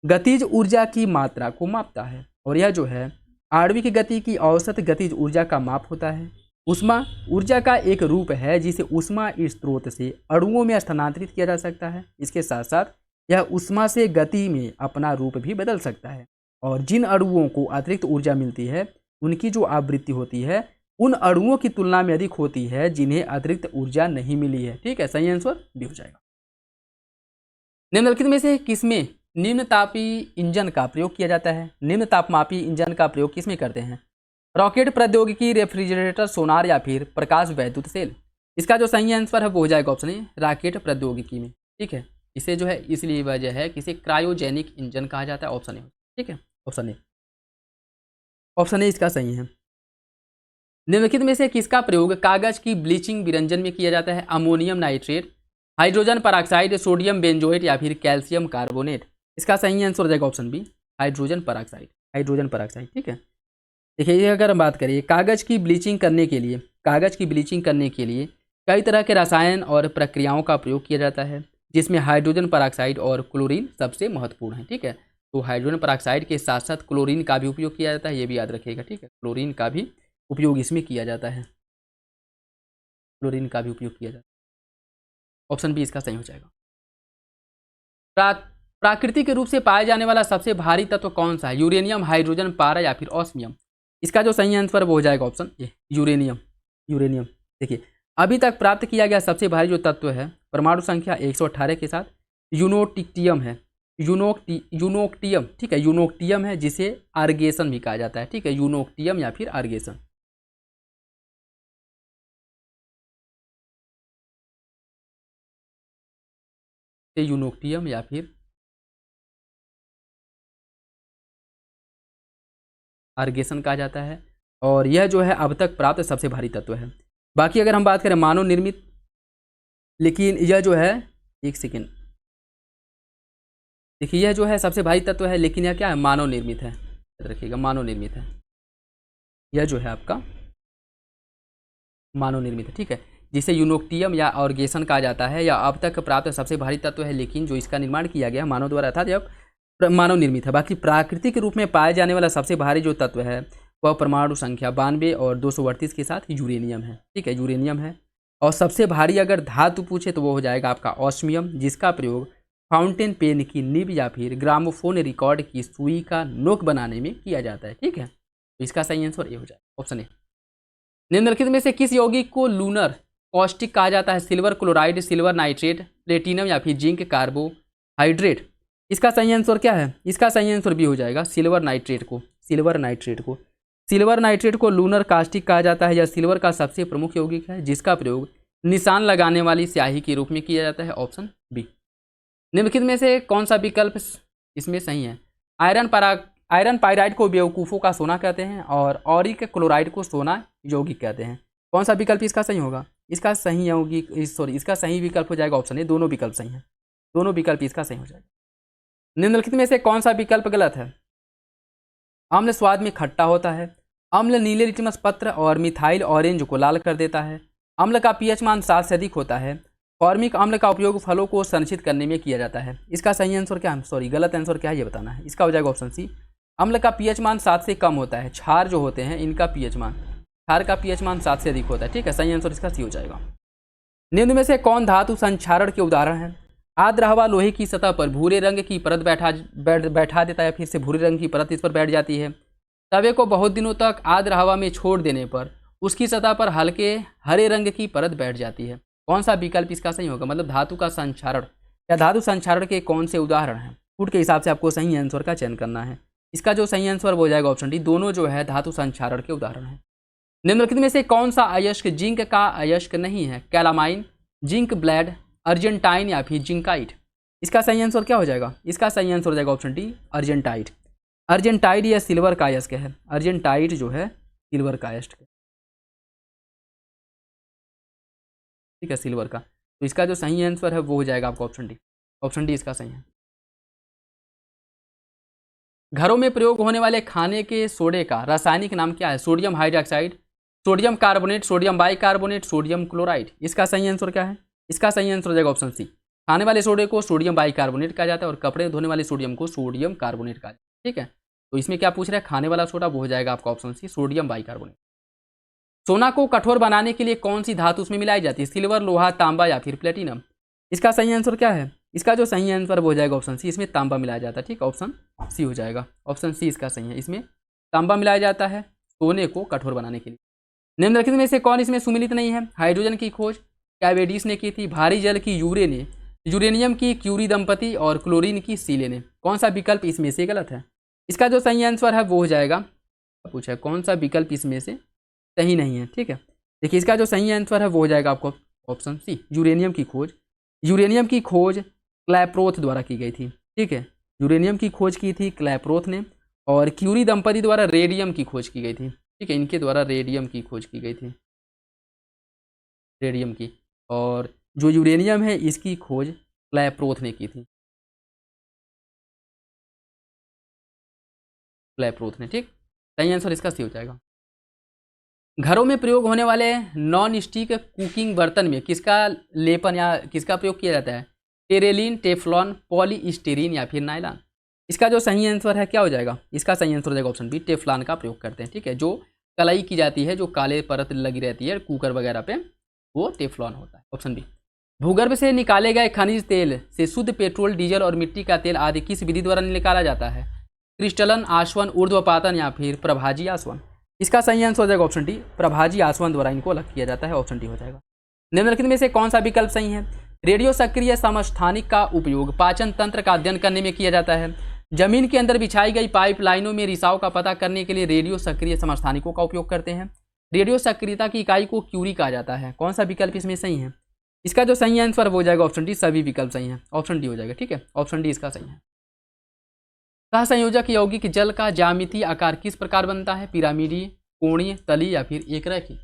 गतिज ऊर्जा की मात्रा को मापता है और यह जो है आणविक गति की औसत गतिज ऊर्जा का माप होता है। ऊष्मा ऊर्जा का एक रूप है जिसे ऊष्मा स्रोत से अणुओं में स्थानांतरित किया जा सकता है। इसके साथ साथ यह ऊष्मा से गति में अपना रूप भी बदल सकता है और जिन अणुओं को अतिरिक्त ऊर्जा मिलती है उनकी जो आवृत्ति होती है उन अणुओं की तुलना में अधिक होती है जिन्हें अतिरिक्त ऊर्जा नहीं मिली है। ठीक है, सही आंसर भी हो जाएगा। निम्नलिखित में से किसमें निम्न तापी इंजन का प्रयोग किया जाता है, निम्न तापमापी इंजन का प्रयोग किसमें करते हैं, रॉकेट प्रौद्योगिकी, रेफ्रिजरेटर, सोनार या फिर प्रकाश वैद्युत सेल। इसका जो सही आंसर है वो हो जाएगा ऑप्शन ए, रॉकेट प्रौद्योगिकी में। ठीक है, इसे जो है इसलिए वजह है कि इसे क्रायोजेनिक इंजन कहा जाता है। ऑप्शन ए, ठीक है, ऑप्शन ए, ऑप्शन ए इसका सही है। निम्नलिखित में से किसका प्रयोग कागज की ब्लीचिंग विरंजन में किया जाता है? Ammonium nitrate, hydrogen peroxide, sodium benzoate या फिर कैल्शियम कार्बोनेट। इसका सही आंसर हो जाएगा option B, hydrogen peroxide, hydrogen peroxide, ठीक है। देखिए ये अगर हम बात करिए कागज की ब्लीचिंग करने के लिए, कागज की ब्लीचिंग करने के लिए कई तरह के रसायन और प्रक्रियाओं का प्रयोग किया जाता है, जिसमें हाइड्रोजन परऑक्साइड और क्लोरीन सबसे महत्वपूर्ण है, ठीक है। तो हाइड्रोजन परऑक्साइड के साथ साथ क्लोरीन का भी उपयोग किया जाता है, ये भी याद रखिएगा, ठीक है। क्लोरीन का भी उपयोग इसमें किया जाता है, क्लोरीन का भी उपयोग किया जाता है। ऑप्शन बी इसका सही हो जाएगा। प्राकृतिक रूप से पाए जाने वाला सबसे भारी तत्व कौन सा है? यूरेनियम, हाइड्रोजन, पारा या फिर ऑस्मियम। इसका जो सही आंसर वो हो जाएगा ऑप्शन ए, यूरेनियम, यूरेनियम। देखिए अभी तक प्राप्त किया गया सबसे भारी जो तत्व है परमाणु संख्या 118 के साथ यूनोटिक्टियम है, यूनोक्टियम, ठीक है, यूनोक्टियम है, जिसे आर्गेसन भी कहा जाता है, ठीक है, यूनोक्टियम या फिर आर्गेसन। यूनोक्टियम या फिर आर्गेसन कहा जाता है, और यह जो है अब तक प्राप्त सबसे भारी तत्व है। बाकी अगर हम बात करें मानव निर्मित, लेकिन यह जो है, एक सेकेंड, देखिए यह जो है सबसे भारी तत्व है, लेकिन यह क्या है? मानव निर्मित है, याद रखिएगा, मानव निर्मित है, यह जो है आपका मानव निर्मित है, ठीक है, जिसे यूनोक्टियम या ऑर्गेसन कहा जाता है। यह अब तक प्राप्त सबसे भारी तत्व है, लेकिन जो इसका निर्माण किया गया मानव द्वारा था, जब मानव निर्मित है। बाकी प्राकृतिक रूप में पाए जाने वाला सबसे भारी जो तत्व है वह परमाणु संख्या 92 और 238 के साथ यूरेनियम है, ठीक है, यूरेनियम है। और सबसे भारी अगर धातु पूछे तो वो हो जाएगा आपका ऑस्मियम, जिसका प्रयोग फाउंटेन पेन की निब या फिर ग्रामोफोन रिकॉर्ड की सुई का नोक बनाने में किया जाता है, ठीक है। तो इसका सही आंसर ये हो जाएगा ऑप्शन ए। निम्नलिखित में से किस यौगिक को लूनर कॉस्टिक कहा जाता है? Silver chloride, silver nitrate, platinum या फिर जिंक कार्बोहाइड्रेट। इसका सही आंसर क्या है? इसका सही आंसर भी हो जाएगा सिल्वर नाइट्रेट को, सिल्वर नाइट्रेट को, सिल्वर नाइट्रेट को लूनर कास्टिक कहा जाता है। यह सिल्वर का सबसे प्रमुख यौगिक है, जिसका प्रयोग निशान लगाने वाली स्याही के रूप में किया जाता है। Option B. निम्नलिखित में से कौन सा विकल्प इसमें सही है? आयरन पाइराइड को बेवकूफ़ों का सोना कहते हैं और ऑरिक क्लोराइड को सोना यौगिक कहते हैं। कौन सा विकल्प इसका सही होगा? इसका सही यौगिक, सॉरी, इसका सही विकल्प हो जाएगा ऑप्शन ए, दोनों विकल्प सही हैं, दोनों विकल्प इसका सही हो जाएगा। निम्नलिखित में से कौन सा विकल्प गलत है? अम्ल स्वाद में खट्टा होता है, अम्ल नीले लिटमस पत्र और मिथाइल ऑरेंज को लाल कर देता है, अम्ल का पीएच मान 7 से अधिक होता है, फॉर्मिक अम्ल का उपयोग फलों को संरक्षित करने में किया जाता है। इसका सही आंसर क्या है, सॉरी गलत आंसर क्या है ये बताना है। इसका हो जाएगा ऑप्शन सी, अम्ल का पीएच मान 7 से कम होता है। क्षार जो होते हैं इनका पीएच मान, क्षार का पीएच मान 7 से अधिक होता है, ठीक है, सही आंसर इसका सी हो जाएगा। निम्न में से कौन धातु संक्षारण के उदाहरण है? आर्द्र हवा लोहे की सतह पर भूरे रंग की परत बैठा देता है, फिर से भूरे रंग की परत इस पर बैठ जाती है। तवे को बहुत दिनों तक आर्द्र हवा में छोड़ देने पर उसकी सतह पर हल्के हरे रंग की परत बैठ जाती है। कौन सा विकल्प इसका सही होगा? मतलब धातु का संक्षारण या धातु संक्षारण के कौन से उदाहरण हैं? फुट के हिसाब से आपको सही आंसर का चयन करना है। इसका जो सही आंसर वो हो जाएगा ऑप्शन डी, दोनों जो है धातु संक्षारण के उदाहरण हैं। निम्नलिखित में से कौन सा अयस्क जिंक का अयस्क नहीं है? कैलामाइन, जिंक ब्लेड, अर्जेंटाइन या फिर जिंकाइट। इसका सही आंसर क्या हो जाएगा? इसका सही आंसर हो जाएगा ऑप्शन डी, अर्जेंटाइट। अर्जेंटाइट यह सिल्वर का अयस्क है, अर्जेंटाइट जो है सिल्वर का अयस्क है, ठीक है, सिल्वर का। तो इसका जो सही आंसर है वो हो जाएगा आपका ऑप्शन डी, ऑप्शन डी इसका सही है। घरों में प्रयोग होने वाले खाने के सोडे का रासायनिक नाम क्या है? Sodium hydroxide, sodium carbonate, sodium bicarbonate, sodium chloride. इसका सही आंसर क्या है? इसका सही आंसर हो जाएगा ऑप्शन सी, खाने वाले सोडे को सोडियम बाइकार्बोनेट कहा जाता है और कपड़े धोने वाले सोडियम को सोडियम कार्बोनेट कहा जाता है, ठीक है। तो इसमें क्या पूछ रहा है? खाने वाला सोडा, वो हो जाएगा आपका ऑप्शन सी, सोडियम बाइकार्बोनेट। सोना को कठोर बनाने के लिए कौन सी धातु उसमें मिलाई जाती है? सिल्वर, लोहा, तांबा या फिर प्लेटिनम। इसका सही आंसर क्या है? इसका जो सही आंसर वो हो जाएगा ऑप्शन सी, इसमें तांबा मिलाया जाता है, ठीक है, ऑप्शन सी हो जाएगा, ऑप्शन सी इसका सही है। इसमें तांबा मिलाया जाता है सोने को कठोर बनाने के लिए। निम्नलिखित में से कौन इसमें सुमिलित नहीं है? हाइड्रोजन की खोज कैवेडिस ने की थी, भारी जल की यूरे ने, यूरेनियम की क्यूरी दंपति और क्लोरीन की सीले ने। कौन सा विकल्प इसमें से गलत है? इसका जो सही आंसर है वो हो जाएगा, पूछा कौन सा विकल्प इसमें से सही नहीं है, ठीक है। देखिए इसका जो सही आंसर है वो हो जाएगा आपको ऑप्शन सी, यूरेनियम की खोज। यूरेनियम की खोज क्लैप्रोथ द्वारा की गई थी। ठीक है, यूरेनियम की खोज की थी क्लैप्रोथ ने, और क्यूरी दंपति द्वारा रेडियम की खोज की गई थी। ठीक है, इनके द्वारा रेडियम की खोज की गई थी, रेडियम की। और जो यूरेनियम है इसकी खोज क्लैप्रोथ ने की थी, क्लैप्रोथ ने। ठीक, सही आंसर इसका सी हो जाएगा। घरों में प्रयोग होने वाले नॉन स्टिक कुकिंग बर्तन में किसका लेपन या किसका प्रयोग किया जाता है? टेरेलिन, टेफ्लॉन, पॉलीस्टीरीन या फिर नायलॉन। इसका जो सही आंसर है क्या हो जाएगा? इसका सही आंसर हो जाएगा ऑप्शन बी, टेफ्लॉन का प्रयोग करते हैं। ठीक है, जो कलाई की जाती है, जो काले परत लगी रहती है कुकर वगैरह पे, वो टेफ्लॉन होता है। Option B. भूगर्भ से निकाले गए खनिज तेल से शुद्ध पेट्रोल, डीजल और मिट्टी का तेल आदि किस विधि द्वारा निकाला जाता है? क्रिस्टलन, आसवन, ऊर्ध्वपातन या फिर प्रभाजी आसवन। इसका सही आंसर हो जाएगा ऑप्शन डी, प्रभाजी आसवन द्वारा इनको अलग किया जाता है। ऑप्शन डी हो जाएगा। निम्नलिखित में से कौन सा विकल्प सही है? रेडियो सक्रिय समस्थानिक का उपयोग पाचन तंत्र का अध्ययन करने में किया जाता है। जमीन के अंदर बिछाई गई पाइपलाइनों में रिसाव का पता करने के लिए रेडियो सक्रिय समस्थानिकों का उपयोग करते हैं। रेडियो सक्रियता की इकाई को क्यूरी कहा जाता है। कौन सा विकल्प इसमें सही है? इसका जो सही आंसर हो जाएगा ऑप्शन डी, सभी विकल्प सही हैं। ऑप्शन डी हो जाएगा। ठीक है, ऑप्शन डी इसका सही है। सहसंयोजक यौगिक जल का ज्यामितीय आकार किस प्रकार बनता है? पिरामिडीय, कोणीय, तलीय या फिर एक रेखी।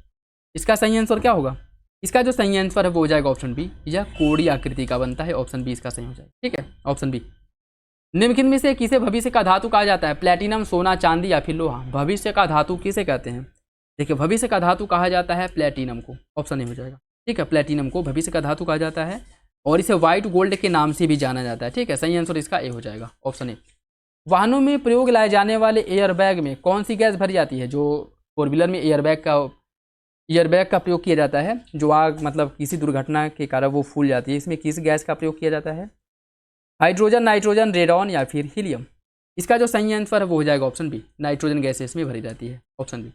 इसका सही आंसर क्या होगा? इसका जो सही आंसर है वो हो जाएगा ऑप्शन बी, यह कोणीय आकृति का बनता है। ऑप्शन बी इसका सही हो जाएगा। ठीक है, ऑप्शन बी। निम्नलिखित में से किसे भविष्य का धातु कहा जाता है? प्लेटिनम, सोना, चांदी या फिर लोहा। भविष्य का धातु किसे कहते हैं? देखिए, भविष्य का धातु कहा जाता है प्लेटिनम को। ऑप्शन ए हो जाएगा। ठीक है, प्लेटिनम को भविष्य का धातु कहा जाता है और इसे व्हाइट गोल्ड के नाम से भी जाना जाता है। ठीक है, सही आंसर इसका ए हो जाएगा। Option A. वाहनों में प्रयोग लाए जाने वाले एयरबैग में कौन सी गैस भरी जाती है? जो फोर व्हीलर में एयरबैग का प्रयोग किया जाता है, जो आग मतलब किसी दुर्घटना के कारण वो फूल जाती है, इसमें किस गैस का प्रयोग किया जाता है? हाइड्रोजन, नाइट्रोजन, रेडॉन या फिर हीलियम। इसका जो सही आंसर है वो हो जाएगा ऑप्शन बी, नाइट्रोजन गैस इसमें भरी जाती है। Option B.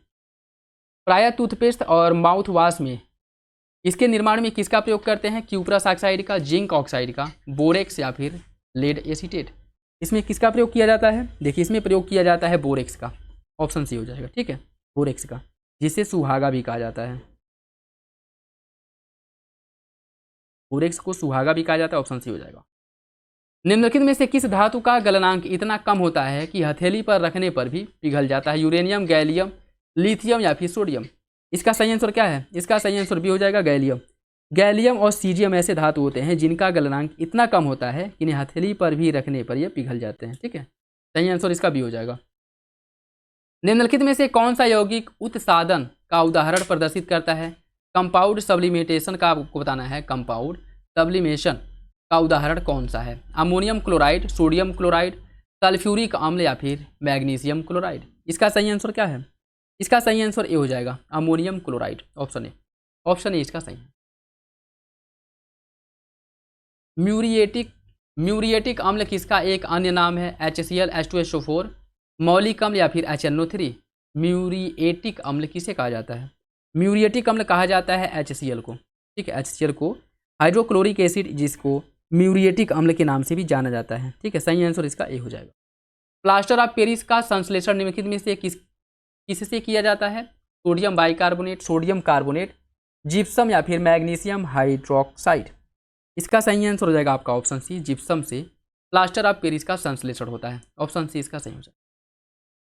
प्रायः टूथपेस्ट और माउथ वॉश में इसके निर्माण में किसका प्रयोग करते हैं? क्यूप्रस ऑक्साइड का, जिंक ऑक्साइड का, बोरेक्स या फिर लेड एसीटेट। इसमें किसका प्रयोग किया जाता है? देखिए, इसमें प्रयोग किया जाता है बोरेक्स का। ऑप्शन सी हो जाएगा। ठीक है, बोरेक्स का, जिसे सुहागा भी कहा जाता है। बोरेक्स को सुहागा भी कहा जाता है। ऑप्शन सी हो जाएगा। निम्नलिखित में से किस धातु का गलनांक इतना कम होता है कि हथेली पर रखने पर भी पिघल जाता है? यूरेनियम, गैलियम, लिथियम या फिर सोडियम। इसका सही आंसर क्या है? इसका सही आंसर भी हो जाएगा गैलियम। गैलियम और सीजियम ऐसे धातु होते हैं जिनका गलनांक इतना कम होता है कि इन्हें हथेली पर भी रखने पर ये पिघल जाते हैं। ठीक है, सही आंसर इसका भी हो जाएगा। निम्नलिखित में से कौन सा यौगिक उत्सादन का उदाहरण प्रदर्शित करता है? कंपाउंड सब्लिमेटेशन का आपको बताना है। कंपाउंड सब्लिमेशन का उदाहरण कौन सा है? Ammonium chloride, sodium chloride, sulphuric अम्ल या फिर मैग्नीशियम क्लोराइड। इसका सही आंसर क्या है? इसका सही आंसर ए हो जाएगा, ammonium chloride. Option A. Option A इसका सही है। म्यूरिएटिक अम्ल किसका एक अन्य नाम है? HCl, H2SO4, मौलिक अम्ल या फिर HNO3। म्यूरिएटिक अम्ल किसे कहा जाता है? म्यूरिएटिक अम्ल कहा जाता है HCl को। ठीक है, HCl को, हाइड्रोक्लोरिक एसिड, जिसको म्यूरिएटिक अम्ल के नाम से भी जाना जाता है। ठीक है, सही आंसर इसका ए हो जाएगा। प्लास्टर ऑफ पेरिस का संश्लेषण निम्नलिखित में से किससे किया जाता है? Sodium bicarbonate, sodium carbonate, gypsum या फिर मैग्नीशियम हाइड्रोक्साइड। इसका सही आंसर हो जाएगा आपका ऑप्शन सी, जिप्सम से प्लास्टर ऑफ पेरिस का संश्लेषण होता है। ऑप्शन सी इसका सही हो जाएगा।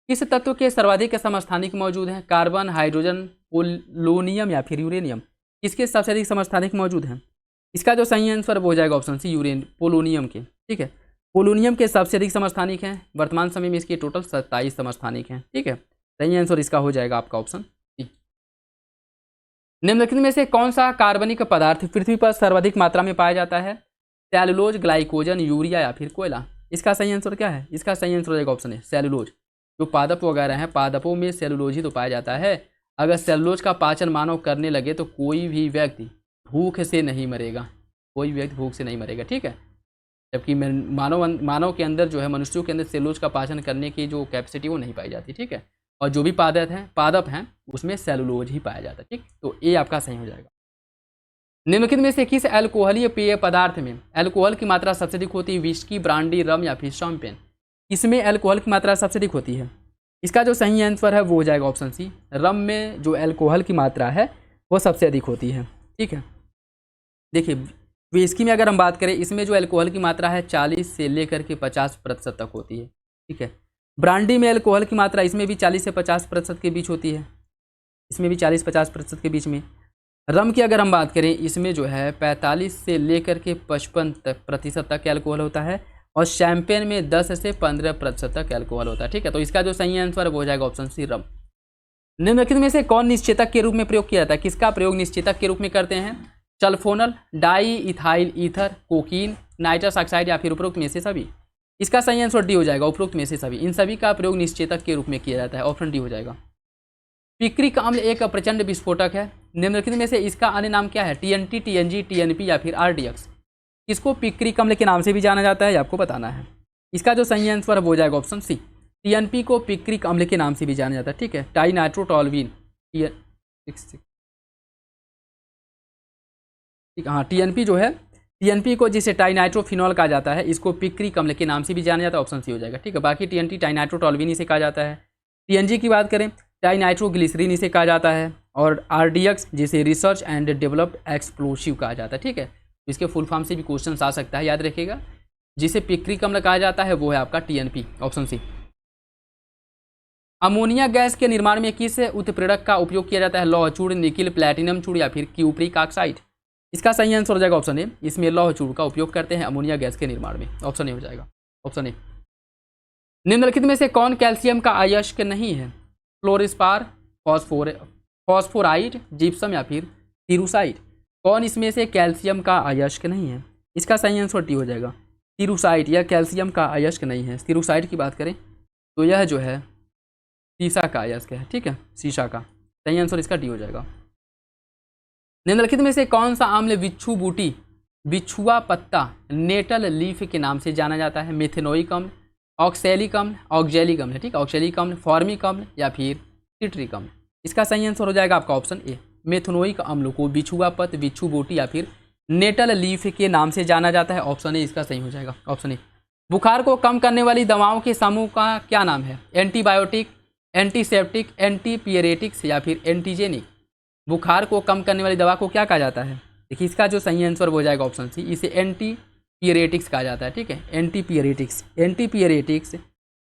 किस तत्व के सर्वाधिक समस्थानिक मौजूद हैं? कार्बन, हाइड्रोजन, पोलोनियम या फिर यूरेनियम। किसके सबसे अधिक समस्थानिक मौजूद हैं? इसका जो सही आंसर वो हो जाएगा ऑप्शन सी, पोलोनियम के। ठीक है, पोलोनियम के सबसे अधिक समस्थानिक हैं। वर्तमान समय में इसके टोटल 27 समस्थानिक हैं। ठीक है, सही आंसर इसका हो जाएगा आपका ऑप्शन सी। निम्नलिखित में से कौन सा कार्बनिक पदार्थ पृथ्वी पर सर्वाधिक मात्रा में पाया जाता है? सेलुलोज, ग्लाइकोजन, यूरिया या फिर कोयला। इसका सही आंसर क्या है? इसका सही आंसर हो जाएगा ऑप्शन ए, सेलुलोज। जो पादप वगैरह हैं, पादपों में सेलुलोज ही तो पाया जाता है। अगर सेलुलोज का पाचन मानव करने लगे तो कोई भी व्यक्ति भूख से नहीं मरेगा, कोई व्यक्ति भूख से नहीं मरेगा। ठीक है, जबकि मानव के अंदर जो है, मनुष्यों के अंदर सेलुलोज का पाचन करने की जो कैपेसिटी वो नहीं पाई जाती। ठीक है, और जो भी पादप हैं उसमें सेलुलोज ही पाया जाता है। ठीक, तो ए आपका सही हो जाएगा। निम्नलिखित में से किस अल्कोहलीय पेय पदार्थ में अल्कोहल की मात्रा सबसे अधिक होती है? विस्की, ब्रांडी, रम या फिर शैंपेन। इसमें अल्कोहल की मात्रा सबसे अधिक होती है। इसका जो सही आंसर है वो हो जाएगा ऑप्शन सी, रम में जो अल्कोहल की मात्रा है वो सबसे अधिक होती है। ठीक है, देखिए विस्की में अगर हम बात करें, इसमें जो अल्कोहल की मात्रा है 40 से लेकर के 50% तक होती है, ठीक है। ब्रांडी में अल्कोहल की मात्रा इसमें भी 40 से 50% के बीच होती है, इसमें भी 40-50% के बीच में। रम की अगर हम बात करें, इसमें जो है 45 से लेकर के 55% तक अल्कोहल होता है, और शैंपेन में 10 से 15% तक अल्कोहल होता है, ठीक है। तो इसका जो सही आंसर है वो हो जाएगा ऑप्शन सी, रम। निम्नलिखित में से कौन निश्चेतक के रूप में प्रयोग किया जाता है? किसका प्रयोग निश्चेतक के रूप में करते हैं? Sulphonyl, di ethyl ether, cocaine, nitrous oxide या फिर उपरोक्त में से सभी? इसका सही आंसर डी हो जाएगा, उपरोक्त में से सभी। इन सभी का प्रयोग निश्चेतक के रूप में किया जाता है, ऑप्शन डी हो जाएगा। पिक्रिक अम्ल एक प्रचंड विस्फोटक है, निम्नलिखित में से इसका अन्य नाम क्या है? टीएनटी, टीएनजी, टीएनपी या फिर आरडीएक्स? इसको पिक्रिक अम्ल के नाम से भी जाना जाता है, आपको बताना है। इसका जो सही आंसर हो जाएगा ऑप्शन सी, टीएनपी को पिक्रिक अम्ल के नाम से भी जाना जाता है, ठीक है। टाइनाइट्रोटोल्यूइन, ठीक, हाँ, टीएनपी जो है, टीएनपी को जिसे टाइनाइट्रोफिनॉल कहा जाता है, इसको पिक्रिक अम्ल के नाम से भी जाना जाता है, ऑप्शन सी हो जाएगा, ठीक है। बाकी टीएनटी टाइनाइट्रोटोल्यूइन इसे कहा जाता है। टीएनजी की बात करें, टाइनाइट्रोग्लिसरीन इसे कहा जाता है, और आरडीएक्स जिसे रिसर्च एंड डेवलप्ड एक्सप्लोसिव कहा जाता है, ठीक है। इसके फुल फॉर्म से भी क्वेश्चन आ सकता है, याद रखिएगा। जिसे पिक्रिक अम्ल कहा जाता है वो है आपका T N P, option C. Ammonia gas के निर्माण में किस उत्प्रेरक का उपयोग किया जाता है? लौह चूड़, निकिल, प्लैटिनम चूड़ या फिर क्यूप्रिक ऑक्साइड? इसका सही आंसर हो जाएगा ऑप्शन ए, इसमें लौह चूड़ का उपयोग करते हैं अमोनिया गैस के निर्माण में, ऑप्शन ए हो जाएगा, ऑप्शन ए। निम्नलिखित में से कौन कैल्शियम का अयस्क नहीं है? फ्लोरिस्पार, फॉस्फोराइड, जिप्सम या फिर तिरुसाइड? कौन इसमें से कैल्शियम का अयस्क नहीं है? इसका सही आंसर टी हो जाएगा, तिरुसाइड। यह कैल्शियम का अयस्क नहीं है। तिरुसाइड की बात करें तो यह जो है सीसा का अयस्क है, ठीक है, सीसा का। सही आंसर इसका डी हो जाएगा। निम्नलिखित में से कौन सा अम्ल बिच्छू बूटी, बिच्छुआ पत्ता, नेटल लीफ के नाम से जाना जाता है? मेथेनोइक अम्ल, ऑक्सैलिक अम्ल, ऑक्जेलिक अम्ल, ठीक है, ऑक्सैलिक अम्ल, फॉर्मिक अम्ल या फिर सिट्रिक अम्ल? इसका सही आंसर हो जाएगा आपका ऑप्शन ए, मेथेनोइक अम्ल को बिच्छुआ पत्त, बिच्छू बूटी या फिर नेटल लीफ के नाम से जाना जाता है, ऑप्शन ए इसका सही हो जाएगा, ऑप्शन ए। बुखार को कम करने वाली दवाओं के समूह का क्या नाम है? एंटीबायोटिक, एंटीसेप्टिक, एंटीपियरेटिक्स या फिर एंटीजेनिक? बुखार को कम करने वाली दवा को क्या कहा जाता है? देखिए, इसका जो सही आंसर हो जाएगा ऑप्शन सी, इसे एंटीपियरेटिक्स कहा जाता है, ठीक है, एंटीपियरेटिक्स। एंटीपियरेटिक्स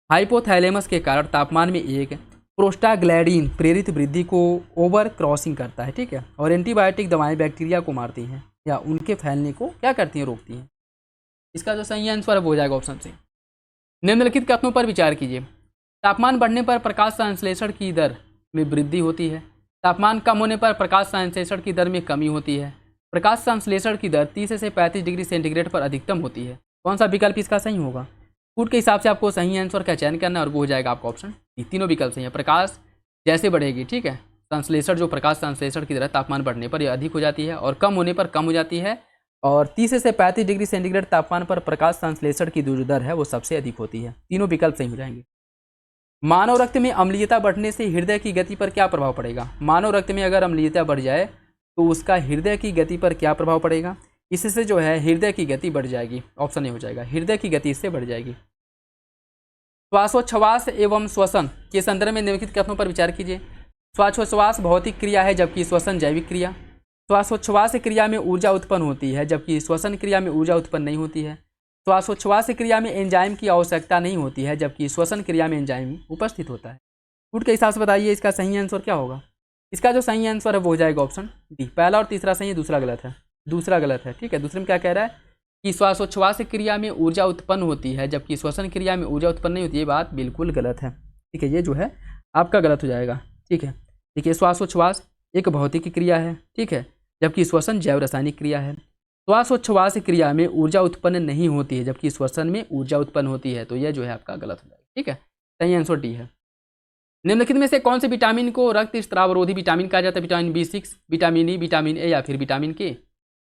हाइपोथैलेमस के कारण तापमान में एक प्रोस्टाग्लैंडिन प्रेरित वृद्धि को ओवर क्रॉसिंग करता है, ठीक है। और एंटीबायोटिक दवाएं बैक्टीरिया को मारती हैं या उनके फैलने को क्या करती हैं? रोकती हैं। इसका जो सही आंसर हो जाएगा ऑप्शन सी। निम्नलिखित कथनों पर विचार कीजिए। तापमान बढ़ने पर प्रकाश संश्लेषण की दर में वृद्धि होती है, तापमान कम होने पर प्रकाश संश्लेषण की दर में कमी होती है, प्रकाश संश्लेषण की दर 30 से 35 डिग्री सेंटीग्रेड पर अधिकतम होती है। कौन सा विकल्प इसका सही होगा? फुट के हिसाब से आपको सही आंसर का चयन करना है, और वो हो जाएगा आपका ऑप्शन डी। तीनों विकल्प सही है। प्रकाश जैसे बढ़ेगी, ठीक है, संश्लेषण जो प्रकाश संश्लेषण की दर तापमान बढ़ने पर यह अधिक हो जाती है और कम होने पर कम हो जाती है, और 30 से 35 डिग्री सेंटीग्रेड तापमान पर प्रकाश संश्लेषण की जो दर है वो सबसे अधिक होती है। तीनों विकल्प सही हो जाएंगे। मानव रक्त में अम्लीयता बढ़ने से हृदय की गति पर क्या प्रभाव पड़ेगा? मानव रक्त में अगर अम्लीयता बढ़ जाए तो उसका हृदय की गति पर क्या प्रभाव पड़ेगा? इससे जो है हृदय की गति बढ़ जाएगी, ऑप्शन ए हो जाएगा, हृदय की गति इससे बढ़ जाएगी। श्वासोच्छ्वास एवं श्वसन के संदर्भ में निम्नलिखित कथनों पर विचार कीजिए। श्वासोच्छ्वास भौतिक क्रिया है जबकि श्वसन जैविक क्रिया। श्वासोच्छ्वास क्रिया में ऊर्जा उत्पन्न होती है जबकि श्वसन क्रिया में ऊर्जा उत्पन्न नहीं होती है। श्वासोच्छ्वास क्रिया में एंजाइम की आवश्यकता नहीं होती है जबकि श्वसन क्रिया में एंजाइम उपस्थित होता है। फुट के हिसाब से बताइए इसका सही आंसर क्या होगा? इसका जो सही आंसर है वो हो जाएगा ऑप्शन डी। पहला और तीसरा सही है, दूसरा गलत है, दूसरा गलत है, ठीक है। दूसरे में क्या कह रहा है कि श्वासोच्छ्वास क्रिया में ऊर्जा उत्पन्न होती है जबकि श्वसन क्रिया में ऊर्जा उत्पन्न नहीं होती। ये बात बिल्कुल गलत है, ठीक है, ये जो है आपका गलत हो जाएगा, ठीक है। देखिए, श्वासोच्छ्वास एक भौतिक क्रिया है, ठीक है, जबकि श्वसन जैव रासायनिक क्रिया है। श्वासोच्छ्वास क्रिया में ऊर्जा उत्पन्न नहीं होती है जबकि श्वसन में ऊर्जा उत्पन्न होती है, तो यह जो है आपका गलत हो जाएगा, ठीक है। सही आंसर डी है। निम्नलिखित में से कौन से विटामिन को रक्त स्त्रावरोधी विटामिन कहा जाता है? Vitamin B6, vitamin E, vitamin A या फिर विटामिन के?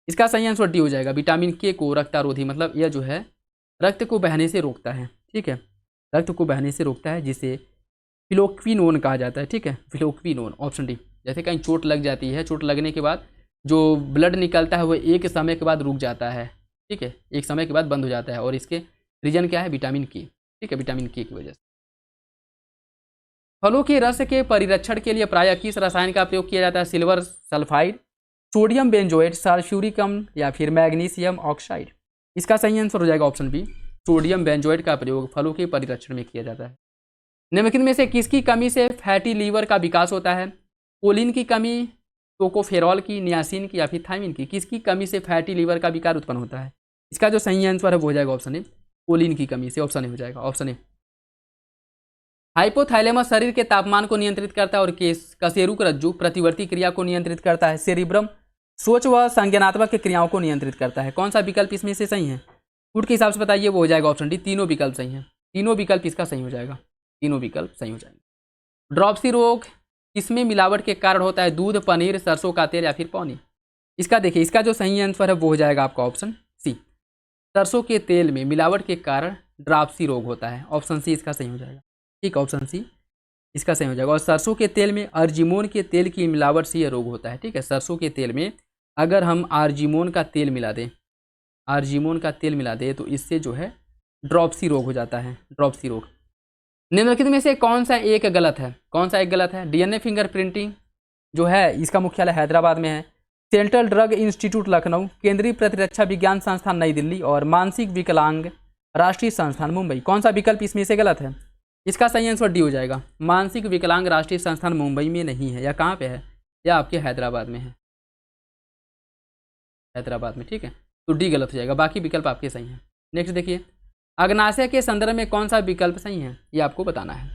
इसका सही आंसर डी हो जाएगा, विटामिन के को रक्तारोधी, मतलब यह जो है रक्त को बहने से रोकता है, ठीक है, रक्त को बहने से रोकता है, जिसे फिलोक्विनोन कहा जाता है, ठीक है, फिलोक्विनोन, ऑप्शन डी। जैसे कहीं चोट लग जाती है, चोट लगने के बाद जो ब्लड निकलता है वो एक समय के बाद रुक जाता है, ठीक है, एक समय के बाद बंद हो जाता है, और इसके रीजन क्या है? विटामिन के, ठीक है, विटामिन के की वजह से। फलों के रस के परिरक्षण के लिए प्रायः किस रसायन का प्रयोग किया जाता है? Silver sulphide, sodium benzoate, sulphuric अम्ल या फिर मैग्नीशियम ऑक्साइड। इसका सही आंसर हो जाएगा ऑप्शन बी, सोडियम बेंजोएट का प्रयोग फलों के परिरक्षण में किया जाता है। निम्नलिखित में से किसकी कमी से फैटी लीवर का विकास होता है? कोलिन की कमी, टोकोफेरॉल की, नियासिन की या फिर थायमिन की? किसकी कमी से फैटी लीवर का विकार उत्पन्न होता है? इसका जो सही आंसर है वो हो जाएगा ऑप्शन ए, कोलिन की कमी से। ऑप्शन ए हो जाएगा, ऑप्शन ए। हाइपोथैलेमस शरीर के तापमान को नियंत्रित करता है और कशेरुक रज्जु प्रतिवर्ती क्रिया को नियंत्रित करता है। सेरिब्रम सोच व संज्ञानात्मक क्रियाओं को नियंत्रित करता है। कौन सा विकल्प इसमें से सही है? फूड के हिसाब से बताइए, वो हो जाएगा ऑप्शन डी, तीनों विकल्प सही हैं। तीनों विकल्प इसका सही हो जाएगा, तीनों विकल्प सही हो जाएंगे। ड्रॉप्सी रोग किसमें मिलावट के कारण होता है? दूध, पनीर, सरसों का तेल या फिर पानी? इसका देखिए, इसका जो सही आंसर है वो हो जाएगा आपका ऑप्शन सी, सरसों के तेल में मिलावट के कारण ड्रॉप्सी रोग होता है। ऑप्शन सी इसका सही हो जाएगा, ठीक, ऑप्शन सी इसका सही हो जाएगा। और सरसों के तेल में अर्जिमोन के तेल की मिलावट से यह रोग होता है, ठीक है। सरसों के तेल में अगर हम अर्जिमोन का तेल मिला दें, अर्जिमोन का तेल मिला दें तो इससे जो है ड्रॉप्सी रोग हो जाता है, ड्रॉप्सी रोग। निम्नलिखित में से कौन सा एक गलत है? कौन सा एक गलत है? डीएनए फिंगरप्रिंटिंग जो है इसका मुख्यालय हैदराबाद में है। सेंट्रल ड्रग इंस्टीट्यूट लखनऊ, केंद्रीय प्रतिरक्षा विज्ञान संस्थान नई दिल्ली और मानसिक विकलांग राष्ट्रीय संस्थान मुंबई। कौन सा विकल्प इसमें से गलत है? इसका सही आंसर डी हो जाएगा, मानसिक विकलांग राष्ट्रीय संस्थान मुंबई में नहीं है। या कहाँ पे है? या आपके हैदराबाद में है, हैदराबाद में, ठीक है। तो डी गलत हो जाएगा, बाकी विकल्प आपके सही हैं। नेक्स्ट देखिए, अग्नाशय के संदर्भ में कौन सा विकल्प सही है, ये आपको बताना है।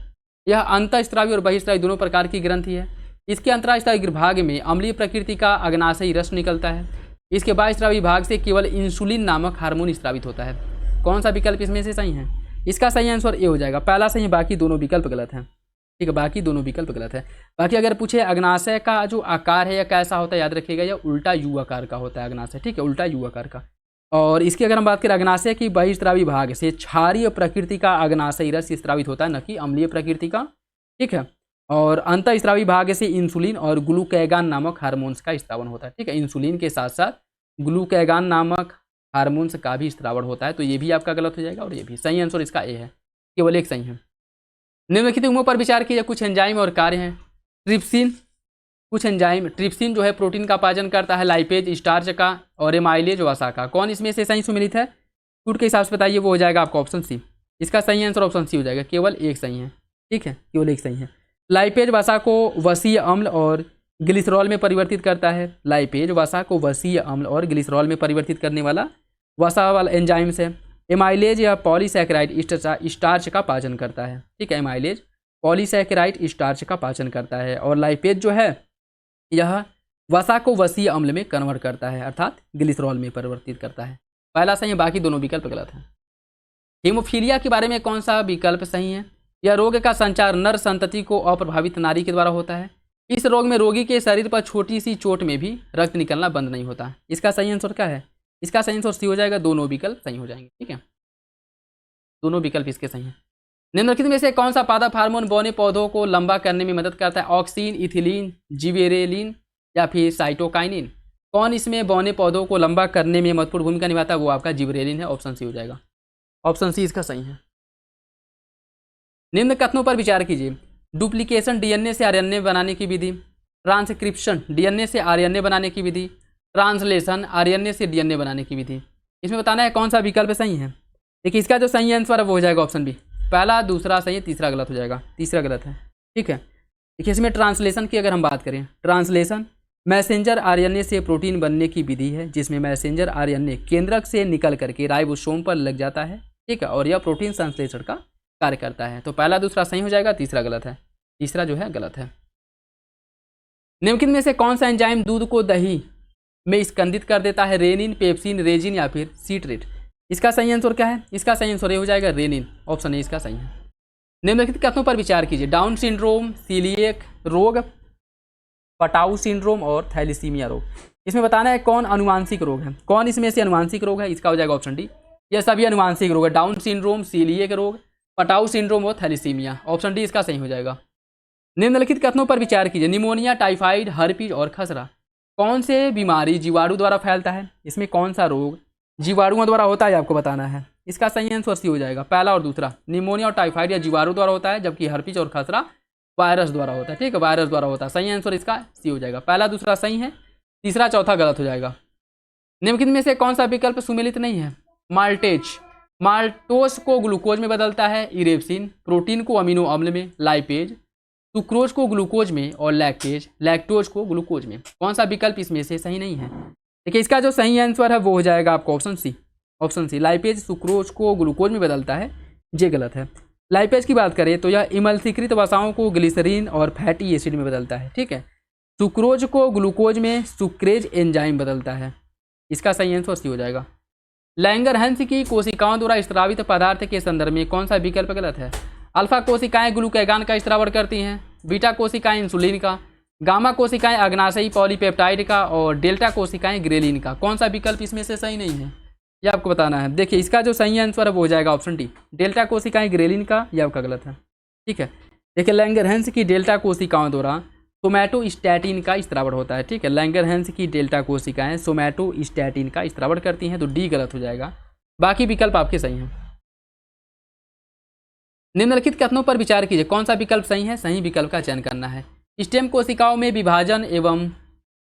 यह अंतःस्रावी और बहिःस्रावी दोनों प्रकार की ग्रंथि है। इसके अंतःस्रावी भाग में अम्लीय प्रकृति का अग्नाशयी रस निकलता है। इसके बाह्यस्रावी भाग से केवल इंसुलिन नामक हार्मोन स्रावित होता है। कौन सा विकल्प इसमें से सही है? इसका सही आंसर ए हो जाएगा, पहला सही है, बाकी दोनों विकल्प गलत हैं, ठीक है, बाकी दोनों विकल्प गलत है। बाकी अगर पूछे अग्नाशय का जो आकार है या कैसा होता है, याद रखिएगा यह उल्टा यू आकार का होता है अग्नाशय, ठीक है, उल्टा यू आकार का। और इसकी अगर हम बात करें, अग्नाशय की बहिःस्रावी भाग से क्षारीय प्रकृति का अग्नाशयी रस स्रावित होता है, न कि अम्लीय प्रकृति का, ठीक है। और अंतःस्रावी भाग से इंसुलिन और ग्लूकैगान नामक हार्मोन्स का स्रावण होता है, ठीक है। इंसुलिन के साथ साथ ग्लूकैगान नामक हार्मोन्स का भी स्रावण होता है। तो ये भी आपका गलत हो जाएगा और ये भी। सही आंसर इसका ए है, केवल एक सही है। निम्नलिखित उम्मों पर विचार कीजिए, कुछ एंजाइम और कार्य हैं। ट्रिप्सिन, कुछ एंजाइम, ट्रिप्सिन जो है प्रोटीन का पाचन करता है, लाइपेज स्टार्च का, और एमाइलेज वसा का। कौन इसमें से सही सुमिलित है? फूड के हिसाब से बताइए, वो हो जाएगा आपका ऑप्शन सी। इसका सही आंसर ऑप्शन सी हो जाएगा, केवल एक सही है, ठीक है, केवल एक सही है। लाइपेज वसा को वसीय अम्ल और ग्लिसरॉल में परिवर्तित करता है। लाइपेज वसा को वसीय अम्ल और ग्लिसरॉल में परिवर्तित करने वाला वसा वाला एंजाइम्स है। एमाइलेज या पॉलीसैकेराइड स्टार्च का पाचन करता है, ठीक है। एमाइलेज पॉलीसैकेराइड स्टार्च का पाचन करता है। और लाइपेज जो है यह वसा को वसीय अम्ल में कन्वर्ट करता है, अर्थात ग्लिसरॉल में परिवर्तित करता है। पहला सही है, बाकी दोनों विकल्प गलत हैं। हीमोफीलिया के बारे में कौन सा विकल्प सही है? यह रोग का संचार नर संतति को अप्रभावित नारी के द्वारा होता है। इस रोग में रोगी के शरीर पर छोटी सी चोट में भी रक्त निकलना बंद नहीं होता। इसका सही आंसर क्या है? इसका सही आंसर सी हो जाएगा, दोनों विकल्प सही हो जाएंगे, ठीक है, दोनों विकल्प इसके सही हैं। निम्नलिखित में से कौन सा पादप हार्मोन बौने पौधों को लंबा करने में मदद करता है? ऑक्सीन, इथिलीन, जिबेरेलिन या फिर साइटोकाइनिन? कौन इसमें बौने पौधों को लंबा करने में महत्वपूर्ण भूमिका निभाता है? वो आपका जिबरेलिन है, ऑप्शन सी हो जाएगा, ऑप्शन सी इसका सही है। निम्न कथनों पर विचार कीजिए। डुप्लीकेशन डीएनए से आरएनए बनाने की विधि, ट्रांसक्रिप्शन डीएनए से आरएनए बनाने की विधि, ट्रांसलेशन आरएनए से डीएनए बनाने की विधि। इसमें बताना है कौन सा विकल्प सही है। देखिए, इसका जो सही आंसर है वो हो जाएगा ऑप्शन बी, पहला दूसरा सही है, तीसरा गलत हो जाएगा, तीसरा गलत है, ठीक है। देखिए, इसमें ट्रांसलेशन की अगर हम बात करें, ट्रांसलेशन मैसेंजर आरएनए से प्रोटीन बनने की विधि है, जिसमें मैसेंजर आरएनए केंद्रक से निकल करके राइबोसोम पर लग जाता है, ठीक है, और यह प्रोटीन संश्लेषण का कार्य करता है। तो पहला दूसरा सही हो जाएगा, तीसरा गलत है, तीसरा जो है गलत है। निम्नलिखित में से कौन सा एंजाइम दूध को दही में स्कंदित कर देता है? रेनिन, पेप्सिन, रेजिन या फिर सीट्रेट? इसका सही आंसर क्या है? इसका सही आंसर ये हो जाएगा रेनिन, ऑप्शन ए इसका सही है। निम्नलिखित कथनों पर विचार कीजिए। डाउन सिंड्रोम, सीलिएक रोग, पटाऊ सिंड्रोम और थैलीसीमिया रोग। इसमें बताना है कौन अनुवांशिक रोग है, कौन इसमें से अनुवांशिक रोग है? इसका हो जाएगा ऑप्शन डी, यह सभी अनुवांशिक रोग है। डाउन सिंड्रोम, सीलिएक रोग, पटाऊ सिंड्रोम और थैलीसीमिया, ऑप्शन डी इसका सही हो जाएगा। निम्नलिखित कथनों पर विचार कीजिए। निमोनिया, टाइफाइड, हर्पीज और खसरा, कौन से बीमारी जीवाणु द्वारा फैलता है? इसमें कौन सा रोग जीवाणुओं द्वारा होता है, आपको बताना है। इसका सही आंसर सी हो जाएगा, पहला और दूसरा। निमोनिया और टाइफाइड या जीवाणु द्वारा होता है, जबकि हर्पीज और खसरा वायरस द्वारा होता है, ठीक है, वायरस द्वारा होता है। सही आंसर इसका सी हो जाएगा, पहला दूसरा सही है, तीसरा चौथा गलत हो जाएगा। निम्नलिखित में से कौन सा विकल्प सुमेलित नहीं है? माल्टेज, माल्टोज को ग्लूकोज में बदलता है, इरेप्सिन प्रोटीन को अमीनो अम्ल में, लाइपेज सुक्रोज को ग्लूकोज में, और लैक्टेज लैक्टोज को ग्लूकोज में। कौन सा विकल्प इसमें से सही नहीं है? देखिए इसका जो सही आंसर है वो हो जाएगा आपका option C. Option C, lipase sucrose को ग्लूकोज में बदलता है, ये गलत है। लाइपेज की बात करें तो यह इमल्सीकृत वसाओं को ग्लिसरीन और फैटी एसिड में बदलता है, ठीक है। सुक्रोज को ग्लूकोज में सुक्रेज एंजाइम बदलता है, इसका सही आंसर सी हो जाएगा। लैंगरहंस की कोशिकाओं द्वारा स्त्रावित पदार्थ के संदर्भ में कौन सा विकल्प गलत है? अल्फा कोशिकाएं ग्लूकेगान का स्त्रावण करती हैं, बीटा कोशिकाएं इंसुलिन का, गामा कोशिकाएं अग्नाशयी पॉलीपेप्टाइड का, और डेल्टा कोशिकाएं ग्रेलिन का। कौन सा विकल्प इसमें से सही नहीं है ये आपको बताना है। देखिए इसका जो सही आंसर है वो हो जाएगा ऑप्शन डी, डेल्टा कोशिकाएं ग्रेलिन का, यह आपका गलत है, ठीक है। देखिए लैंगरहंस की डेल्टा कोशिकाओं द्वारा सोमैटोस्टैटिन का स्त्रावण होता है, ठीक है। लैंगरहंस की डेल्टा कोशिकाएं सोमैटोस्टैटिन का स्त्रावण करती हैं, तो डी गलत हो जाएगा। बाकी विकल्प आपके सही हैं। निम्नलिखित कथनों पर विचार कीजिए, कौन सा विकल्प सही है? सही विकल्प का चयन करना है। स्टेम कोशिकाओं में विभाजन एवं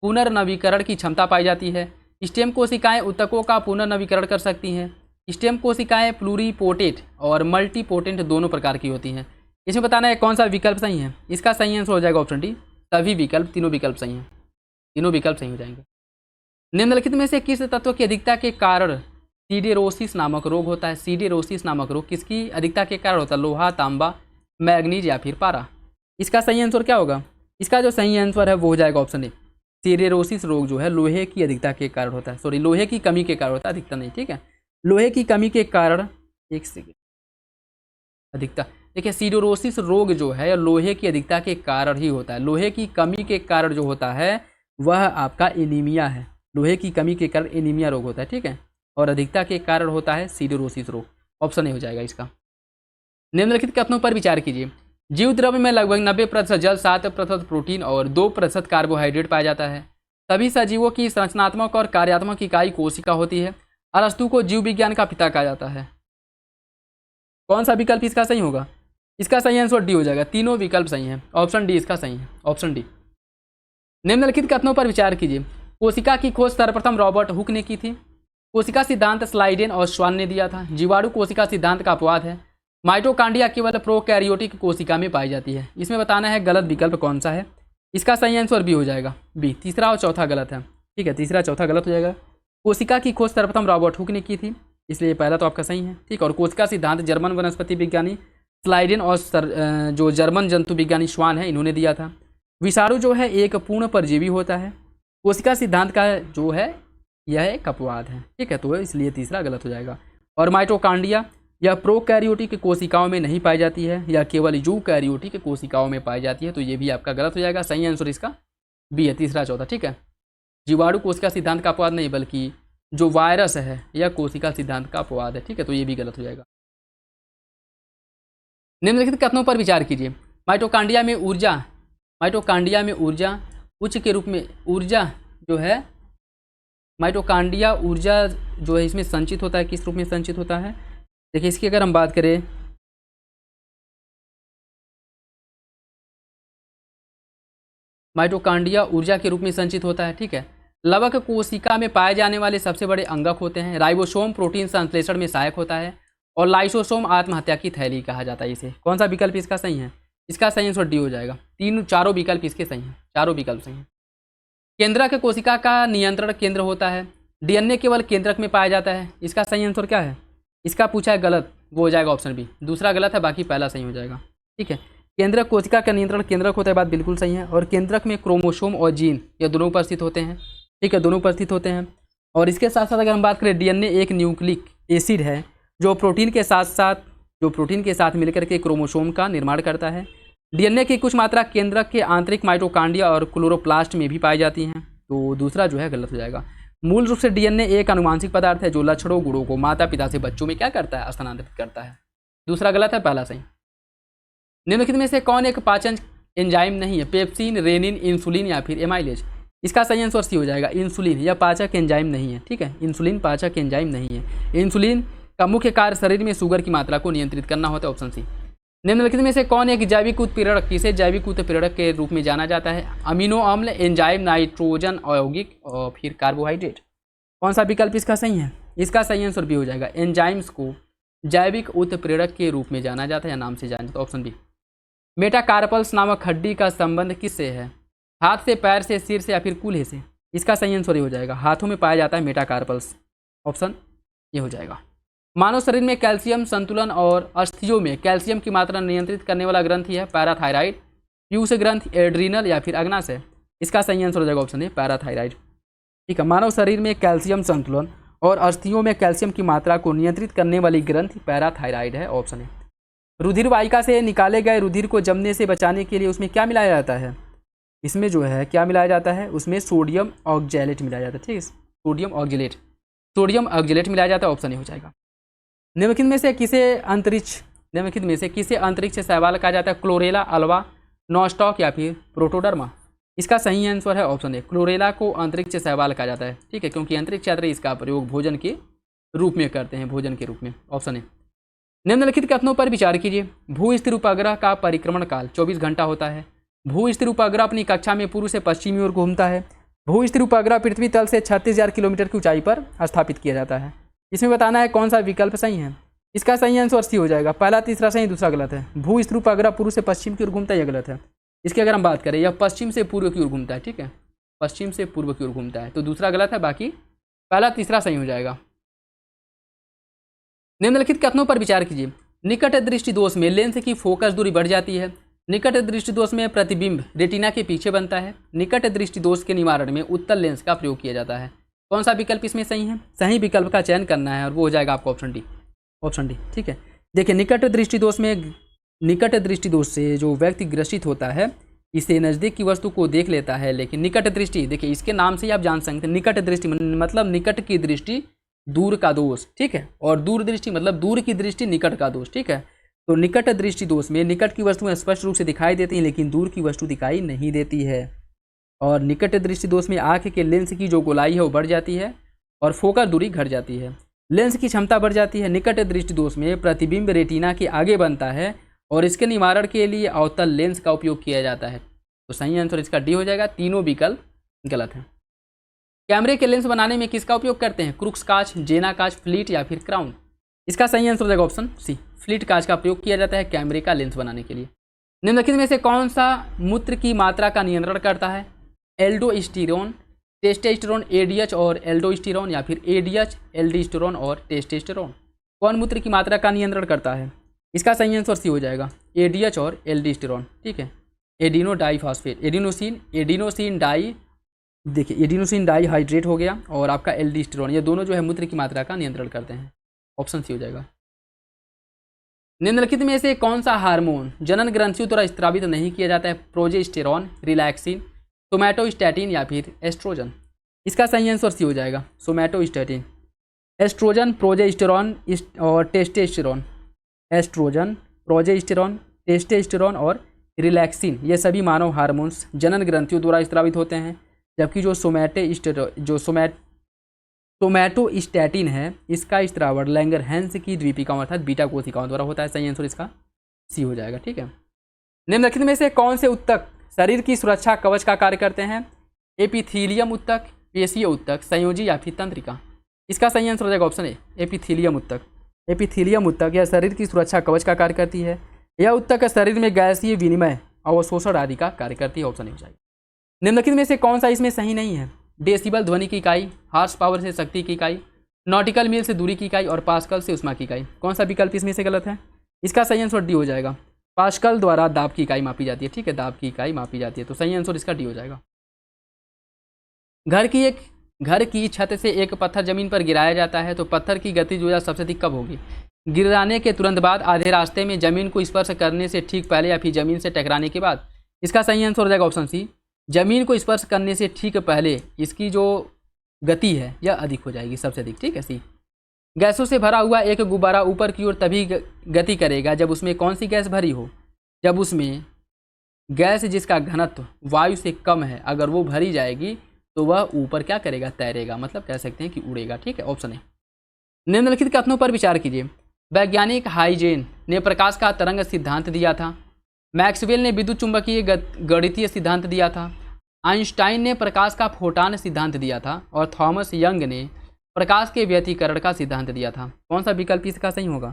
पुनर्नवीकरण की क्षमता पाई जाती है। स्टेम कोशिकाएं ऊतकों का पुनर्नवीकरण कर सकती हैं। स्टेम कोशिकाएं प्लूरीपोटेंट और मल्टीपोटेंट दोनों प्रकार की होती हैं। इसमें बताना है कौन सा विकल्प सही है। इसका सही आंसर हो जाएगा ऑप्शन डी, सभी विकल्प, तीनों विकल्प सही हैं, तीनों विकल्प सही हो जाएंगे। निम्नलिखित में से किस तत्व की अधिकता के कारण सीडेरोसिस नामक रोग होता है? सीडेरोसिस नामक रोग किसकी अधिकता के कारण होता है? लोहा, तांबा, मैग्नीज या फिर पारा। इसका सही आंसर क्या होगा? इसका जो सही आंसर है वो हो जाएगा ऑप्शन ए, सीडेरोसिस रोग जो है लोहे की अधिकता के कारण होता है, सॉरी लोहे की कमी के कारण होता है, अधिकता नहीं, ठीक है। लोहे की कमी के कारण, एक सेकेंड, अधिकता। देखिए सीडेरोसिस रोग जो है लोहे की अधिकता के कारण ही होता है। लोहे की कमी के कारण जो होता है वह आपका एनीमिया है। लोहे की कमी के कारण एनीमिया रोग होता है, ठीक है। और अधिकता के कारण होता है सीडेरोसिस रोग, ऑप्शन ए हो जाएगा इसका। निम्नलिखित कथनों पर विचार कीजिए। जीव द्रव्य में लगभग 90% जल, 7% प्रोटीन और 2% कार्बोहाइड्रेट पाया जाता है। सभी सजीवों की संरचनात्मक और कार्यात्मक इकाई कोशिका होती है। अरस्तु को जीव विज्ञान का पिता कहा जाता है। कौन सा विकल्प इसका सही होगा? इसका सही आंसर डी हो जाएगा, तीनों विकल्प सही हैं, ऑप्शन डी इसका सही है, ऑप्शन डी। निम्नलिखित कथनों पर विचार कीजिए। कोशिका की खोज सर्वप्रथम रॉबर्ट हुक ने की थी। कोशिका सिद्धांत स्लाइडेन और श्वान ने दिया था। जीवाणु कोशिका सिद्धांत का अपवाद है। माइटोकांड्रिया केवल प्रोकैरियोटिक कोशिका में पाई जाती है। इसमें बताना है गलत विकल्प कौन सा है। इसका सही आंसर बी हो जाएगा, बी। तीसरा और चौथा गलत है, ठीक है, तीसरा चौथा गलत हो जाएगा। कोशिका की खोज सर्वप्रथम रॉबर्ट हुक ने की थी, इसलिए पहला तो आपका सही है, ठीक। और कोशिका सिद्धांत जर्मन वनस्पति विज्ञानी स्लाइडेन और जो जर्मन जंतु विज्ञानी श्वान है इन्होंने दिया था। विषाणु जो है एक पूर्ण परजीवी होता है। कोशिका सिद्धांत का जो है यह एक अपवाद है, ठीक है, तो इसलिए तीसरा गलत हो जाएगा। और माइटोकांड्रिया यह प्रोकैरियोटिक कोशिकाओं में नहीं पाई जाती है, यह केवल यूकैरियोटिक कोशिकाओं में पाई जाती है, तो ये भी आपका गलत हो जाएगा। सही आंसर इसका बी है, तीसरा चौथा, ठीक है। जीवाणु कोशिका सिद्धांत का अपवाद नहीं, बल्कि जो वायरस है यह कोशिका सिद्धांत का अपवाद है, ठीक है, तो ये भी गलत हो जाएगा। निम्नलिखित कथनों पर विचार कीजिए। माइटोकांड्रिया में ऊर्जा उच्च के रूप में, ऊर्जा जो है माइटोकांड्रिया ऊर्जा जो है इसमें संचित होता है, किस रूप में संचित होता है? देखिए इसकी अगर हम बात करें, माइटोकांड्रिया ऊर्जा के रूप में संचित होता है, ठीक है। लवक कोशिका में पाए जाने वाले सबसे बड़े अंगक होते हैं। राइबोसोम प्रोटीन संश्लेषण में सहायक होता है, और लाइसोसोम आत्महत्या की थैली कहा जाता है इसे। कौन सा विकल्प इसका सही है? इसका सही आंसर डी हो जाएगा। चारों विकल्प इसके सही हैं, चारों विकल्प सही हैं। केंद्रक कोशिका का नियंत्रण केंद्र होता है। डीएनए केवल केंद्रक में पाया जाता है। इसका सही आंसर क्या है? इसका पूछा है गलत, वो हो जाएगा ऑप्शन बी। दूसरा गलत है, बाकी पहला सही हो जाएगा, ठीक है। केंद्रक कोशिका का नियंत्रण केंद्रक होता है, बात बिल्कुल सही है। और केंद्रक में क्रोमोसोम और जीन ये दोनों उपस्थित होते हैं, ठीक है, दोनों उपस्थित होते हैं। और इसके साथ साथ अगर हम बात करें, डीएनए एक न्यूक्लिक एसिड है जो प्रोटीन के साथ मिलकर के क्रोमोसोम का निर्माण करता है। डीएनए की कुछ मात्रा केंद्रक के आंतरिक माइटोकांड्रिया और क्लोरोप्लास्ट में भी पाई जाती हैं, तो दूसरा जो है गलत हो जाएगा। मूल रूप से डीएनए एक आनुवांशिक पदार्थ है जो लक्षणों गुणों को माता पिता से बच्चों में क्या करता है? स्थानांतरित करता है। दूसरा गलत है, पहला सही। निम्नलिखित में से कौन एक पाचन एंजाइम नहीं है? पेप्सिन, रेनिन, इंसुलिन या फिर एमाइलेज। इसका सही आंसर सी हो जाएगा, इंसुलिन। यह पाचक एंजाइम नहीं है, ठीक है, इंसुलिन पाचक एंजाइम नहीं है। इंसुलिन का मुख्य कार्य शरीर में शुगर की मात्रा को नियंत्रित करना होता है, ऑप्शन सी। निम्नलिखित में से कौन एक जैविक उत्प्रेरक, किसे जैविक उत्प्रेरक के रूप में जाना जाता है? अमीनो अम्ल, एंजाइम, नाइट्रोजन यौगिक और फिर कार्बोहाइड्रेट। कौन सा विकल्प इसका सही है? इसका सही आंसर बी हो जाएगा। एंजाइम्स को जैविक उत्प्रेरक के रूप में जाना जाता है या नाम से जाना जाता है, ऑप्शन बी। मेटाकार्पल्स नामक हड्डी का संबंध किससे है? हाथ से, पैर से, सिर से या फिर कूल्हे से? इसका सही आंसर ये हो जाएगा, हाथों में पाया जाता है मेटाकार्पल्स, ऑप्शन ये हो जाएगा। मानव शरीर में कैल्शियम संतुलन और अस्थियों में कैल्शियम की मात्रा नियंत्रित करने वाला ग्रंथि है पैराथायराइड, पीयूष ग्रंथि, एड्रीनल या फिर अग्नाशय? इसका सही आंसर हो जाएगा ऑप्शन ए पैराथायराइड। ठीक है, मानव शरीर में कैल्शियम संतुलन और अस्थियों में कैल्शियम की मात्रा को नियंत्रित करने वाली ग्रंथि पैराथायराइड है, ऑप्शन ए। रुधिर वाहिका से निकाले गए रुधिर को जमने से बचाने के लिए उसमें क्या मिलाया जाता है? इसमें जो है क्या मिलाया जाता है? उसमें सोडियम ऑक्जेलेट मिलाया जाता है। ठीक है, सोडियम ऑक्जेलेट मिलाया जाता है, ऑप्शन ए हो जाएगा। निम्नलिखित में से किसे अंतरिक्ष शैवाल कहा जाता है? क्लोरेला, अल्वा, नॉस्टॉक या फिर प्रोटोडर्मा? इसका सही आंसर है ऑप्शन ए, क्लोरेला को अंतरिक्ष शैवाल कहा जाता है। ठीक है, क्योंकि अंतरिक्ष यात्री इसका प्रयोग भोजन के रूप में करते हैं, भोजन के रूप में, ऑप्शन ए। निम्नलिखित कथनों पर विचार कीजिए। भू स्थिर उपग्रह का परिक्रमण काल 24 घंटा होता है। भू स्थिर उपग्रह अपनी कक्षा में पूर्व से पश्चिमी ओर घूमता है। भू स्थिर उपग्रह पृथ्वी तल से 36,000 किलोमीटर की ऊंचाई पर स्थापित किया जाता है। इसमें बताना है कौन सा विकल्प सही है। इसका सही आंसर सी हो जाएगा, पहला तीसरा सही, दूसरा गलत है। भू स्थिर उपग्रह पूर्व से पश्चिम की ओर घूमता है, यह गलत है। इसकी अगर हम बात करें, यह पश्चिम से पूर्व की ओर घूमता है। ठीक है, पश्चिम से पूर्व की ओर घूमता है, तो दूसरा गलत है, बाकी पहला तीसरा सही हो जाएगा। निम्नलिखित कथनों पर विचार कीजिए। निकट दृष्टि दोष में लेंस की फोकस दूरी बढ़ जाती है। निकट दृष्टि दोष में प्रतिबिंब रेटिना के पीछे बनता है। निकट दृष्टि दोष के निवारण में उत्तल लेंस का प्रयोग किया जाता है। कौन सा विकल्प इसमें सही है? सही विकल्प का चयन करना है और वो हो जाएगा आपका ऑप्शन डी, ऑप्शन डी। ठीक है, देखिए निकट दृष्टि दोष से जो व्यक्ति ग्रसित होता है, इसे नज़दीक की वस्तु को देख लेता है, लेकिन निकट दृष्टि, देखिए इसके नाम से ही आप जान सकते हैं, निकट दृष्टि मतलब निकट की दृष्टि, दूर का दोष। ठीक है, और दूर दृष्टि मतलब दूर की दृष्टि, निकट का दोष। ठीक है, तो निकट दृष्टि दोष में निकट की वस्तुएं स्पष्ट रूप से दिखाई देती हैं, लेकिन दूर की वस्तु दिखाई नहीं देती है। और निकट दृष्टि दोष में आंख के लेंस की जो गोलाई है वो बढ़ जाती है और फोकस दूरी घट जाती है, लेंस की क्षमता बढ़ जाती है। निकट दृष्टि दोष में प्रतिबिंब रेटिना के आगे बनता है और इसके निवारण के लिए अवतल लेंस का उपयोग किया जाता है। तो सही आंसर इसका डी हो जाएगा, तीनों विकल्प गलत हैं। कैमरे के लेंस बनाने में किसका उपयोग करते हैं? क्रूक्स कांच, जेना कांच, फ्लिट या फिर क्राउन? इसका सही आंसर हो जाएगा ऑप्शन सी, फ्लिट कांच का प्रयोग किया जाता है कैमरे का लेंस बनाने के लिए। निम्नलिखित में से कौन सा मूत्र की मात्रा का नियंत्रण करता है? एल्डोस्टेरोन, टेस्टोस्टेरोन, एडीएच और एल्डोस्टेरोन या फिर एडीएच, एल्डोस्टेरोन और टेस्टोस्टेरोन? कौन मूत्र की मात्रा का नियंत्रण करता है? इसका सही आंसर सी हो जाएगा, एडीएच और एल्डोस्टेरोन। ठीक है, एडिनो डाईफॉस्फेट, एडिनोसिन डाई, देखिए एडिनोसिन डाईहाइड्रेट हो गया और आपका एल्डोस्टेरोन, ये दोनों जो है मूत्र की मात्रा का नियंत्रण करते हैं, ऑप्शन सी हो जाएगा। निम्नलिखित में से कौन सा हार्मोन जनन ग्रंथियों द्वारा स्त्रावित नहीं किया जाता है? प्रोजेस्टेरॉन, रिलैक्सिन, सोमैटोस्टैटिन या फिर एस्ट्रोजन? इसका सही आंसर सी हो जाएगा, सोमैटोस्टैटिन। एस्ट्रोजन, प्रोजेस्टेरॉन और टेस्टोस्टेरोन, एस्ट्रोजन, प्रोजेस्टेरॉन, टेस्टोस्टेरोन और रिलैक्सिन, ये सभी मानव हार्मोन्स जनन ग्रंथियों द्वारा स्त्रावित होते हैं, जबकि जो सोमैटोस्टैटिन है, इसका स्त्रावण लैंगरहैंस की द्वीपिकाओं अर्थात बीटा कोशिकाओं द्वारा होता है। सही आंसर इसका सी हो जाएगा। ठीक है, निम्नलिखित में से कौन से ऊतक शरीर की सुरक्षा कवच का कार्य करते हैं? एपिथीलियम ऊतक, पेशीय ऊतक, संयोजी या फिर तंत्रिका? इसका सही आंसर हो जाएगा ऑप्शन ए, एपिथीलियम ऊतक। एपिथीलियम ऊतक यह शरीर की सुरक्षा कवच का कार्य करती है। यह ऊतक शरीर में गैसीय विनिमय, अवशोषण आदि का कार्य करती है, ऑप्शन ए हो जाएगा। निम्नलिखित में से कौन सा इसमें सही नहीं है? डेसिबल ध्वनि की इकाई, हार्स पावर से शक्ति की इकाई, नॉटिकल मील से दूरी की इकाई और पास्कल से उष्मा की इकाई? कौन सा विकल्प इसमें से गलत है? इसका सही आंसर डी हो जाएगा, पास्कल द्वारा दाब की इकाई मापी जाती है। ठीक है, दाब की इकाई मापी जाती है, तो सही आंसर इसका डी हो जाएगा। घर की छत से एक पत्थर जमीन पर गिराया जाता है, तो पत्थर की गति जो है सबसे अधिक कब होगी? गिराने के तुरंत बाद, आधे रास्ते में, जमीन को स्पर्श करने से ठीक पहले या फिर जमीन से टकराने के बाद? इसका सही आंसर हो जाएगा ऑप्शन सी, जमीन को स्पर्श करने से ठीक पहले इसकी जो गति है यह अधिक हो जाएगी, सबसे अधिक। ठीक है, सी। गैसों से भरा हुआ एक गुब्बारा ऊपर की ओर तभी गति करेगा जब उसमें कौन सी गैस भरी हो? जब उसमें गैस जिसका घनत्व वायु से कम है, अगर वो भरी जाएगी तो वह ऊपर क्या करेगा? तैरेगा, मतलब कह सकते हैं कि उड़ेगा। ठीक है, ऑप्शन है। निम्नलिखित कथनों पर विचार कीजिए। वैज्ञानिक हाइजेन ने प्रकाश का तरंग सिद्धांत दिया था। मैक्सवेल ने विद्युत चुंबकीय गणितीय सिद्धांत दिया था। आइंस्टाइन ने प्रकाश का फोटान सिद्धांत दिया था और थॉमस यंग ने प्रकाश के व्यतिकरण का सिद्धांत दिया था। कौन सा विकल्प इसका सही होगा?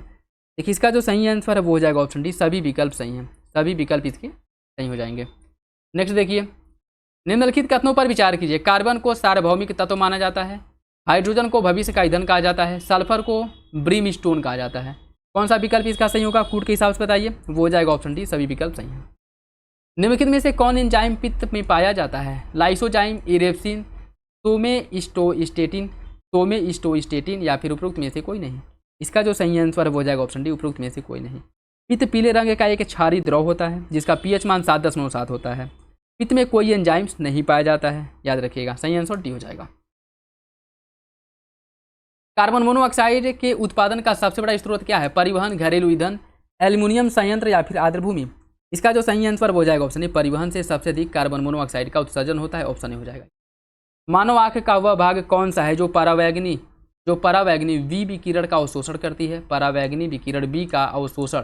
देखिए इसका जो सही आंसर है वो हो जाएगा ऑप्शन डी, सभी विकल्प सही हैं, सभी विकल्प इसके सही हो जाएंगे। नेक्स्ट देखिए, निम्नलिखित कथनों पर विचार कीजिए। कार्बन को सार्वभौमिक तत्व माना जाता है, हाइड्रोजन को भविष्य का ईंधन कहा जाता है, सल्फर को ब्रीमस्टोन कहा जाता है। कौन सा विकल्प इसका सही होगा कूट के हिसाब से बताइए? वो हो जाएगा ऑप्शन डी, सभी विकल्प सही हैं। निम्नलिखित में से कौन एंजाइम पित्त में पाया जाता है? लाइसोजाइम, इरेप्सिन, सोमेस्टोस्टेटिन या फिर उपरोक्त में से कोई नहीं। इसका जो सही आंसर है वो हो जाएगा ऑप्शन डी, उपरोक्त में से कोई नहीं। पित्त पीले रंग का एक क्षारीय द्रव होता है जिसका पीएच मान 7.7 होता है। पित्त में कोई एंजाइम्स नहीं पाया जाता है, याद रखिएगा। सही आंसर डी हो जाएगा। कार्बन मोनोऑक्साइड के उत्पादन का सबसे बड़ा स्रोत क्या है? परिवहन, घरेलू ईंधन, एल्युमिनियम संयंत्र या फिर आर्द्रभूमि। इसका जो सही आंसर हो जाएगा ऑप्शन ए, परिवहन से सबसे अधिक कार्बन मोनोऑक्साइड का उत्सर्जन होता है। ऑप्शन ए हो जाएगा। मानव आंख का वह भाग कौन सा है जो परावैंगनी वी विकिरण का अवशोषण करती है? परावैंगनी विकिरण बी का अवशोषण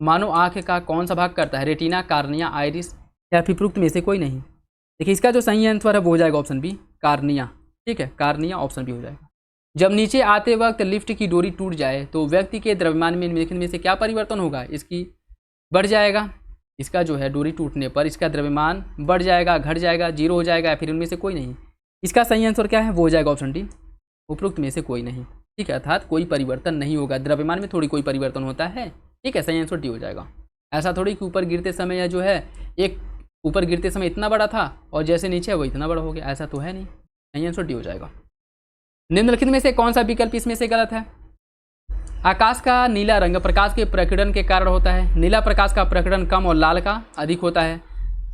मानव आंख का कौन सा भाग करता है? रेटिना, कार्निया, आइरिस या फिर उपरोक्त में से कोई नहीं। देखिए इसका जो सही आंसर है वो हो जाएगा ऑप्शन बी, कार्निया। ठीक है, कार्निया ऑप्शन बी हो जाएगा। जब नीचे आते वक्त लिफ्ट की डोरी टूट जाए तो व्यक्ति के द्रव्यमान में निम्नलिखित में से क्या परिवर्तन होगा? इसकी बढ़ जाएगा। इसका जो है डोरी टूटने पर इसका द्रव्यमान बढ़ जाएगा, घट जाएगा, जीरो हो जाएगा या फिर उनमें से कोई नहीं। इसका सही आंसर क्या है? वो हो जाएगा ऑप्शन डी, उपरोक्त में से कोई नहीं। ठीक है, अर्थात कोई परिवर्तन नहीं होगा। द्रव्यमान में थोड़ी कोई परिवर्तन होता है। ठीक है, सही आंसर डी हो जाएगा। ऐसा थोड़ी कि ऊपर गिरते समय यह जो है एक ऊपर गिरते समय इतना बड़ा था और जैसे नीचे है वो इतना बड़ा हो गया, ऐसा तो है नहीं। सही आंसर डी हो जाएगा। निम्नलिखित में से कौन सा विकल्प इसमें से गलत है? आकाश का नीला रंग प्रकाश के प्रकीर्णन के कारण होता है। नीला प्रकाश का प्रकीर्णन कम और लाल का अधिक होता है।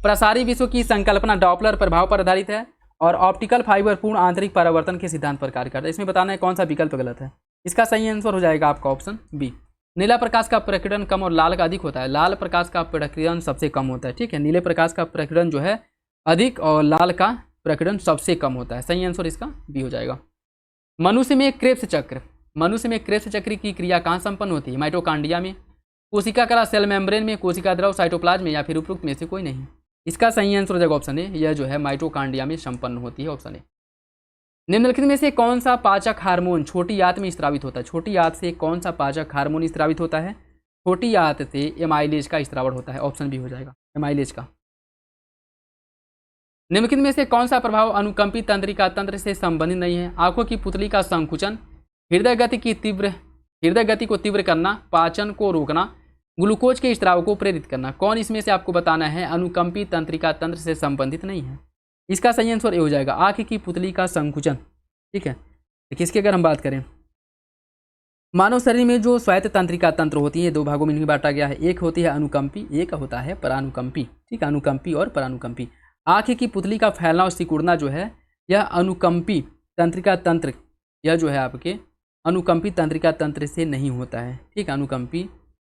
प्रसारी विश्व की संकल्पना डॉपलर प्रभाव पर आधारित है और ऑप्टिकल फाइबर पूर्ण आंतरिक परावर्तन के सिद्धांत पर कार्य करता है। इसमें बताना है कौन सा विकल्प गलत है। इसका सही आंसर हो जाएगा आपका ऑप्शन बी, नीला प्रकाश का प्रकीर्णन कम और लाल का अधिक होता है। लाल प्रकाश का प्रकीर्णन सबसे कम होता है। ठीक है, नीले प्रकाश का प्रकीर्णन जो है अधिक और लाल का प्रकीर्णन सबसे कम होता है। सही आंसर इसका बी हो जाएगा। मनुष्य में क्रेब्स चक्र की क्रिया कहाँ संपन्न होती है? माइटोकांड्रिया में, कोशिका कला सेल मेम्ब्रेन में, कोशिका द्रव साइटोप्लाज्म में या फिर उपरोक्त में से कोई नहीं। इसका सही आंसर हो जाएगा ऑप्शन ए, यह जो है माइटोकांड्रिया में संपन्न होती है। Option A. निम्नलिखित में से कौन सा पाचक हार्मोन छोटी आंत में स्रावित होता है? छोटी आंत से कौन सा पाचक हार्मोन स्रावित होता है? छोटी आंत से एमाइलेज का स्रावण होता है। ऑप्शन बी हो जाएगा, एमाइलेज का। निम्नलिखित में से कौन सा प्रभाव अनुकंपी तंत्रिका तंत्र से संबंधित नहीं है? आंखों की पुतली का संकुचन, हृदय गति को तीव्र करना, पाचन को रोकना, ग्लूकोज के स्राव को प्रेरित करना। कौन इसमें से आपको बताना है अनुकंपी तंत्रिका तंत्र से संबंधित नहीं है? इसका सही आंसर ए हो जाएगा, आंख की पुतली का संकुचन। ठीक है, देखिए इसकी अगर हम बात करें, मानव शरीर में जो स्वायत्त तंत्रिका तंत्र होती है दो भागों में इन्हें बांटा गया है। एक होती है अनुकंपी, एक होता है परानुकंपी। ठीक है, अनुकंपी और परानुकंपी। आँख की पुतली का फैलना और सिकुड़ना जो है यह अनुकंपी तंत्रिका तंत्र, यह जो है आपके अनुकंपी तंत्रिका तंत्र से नहीं होता है। ठीक है, अनुकंपी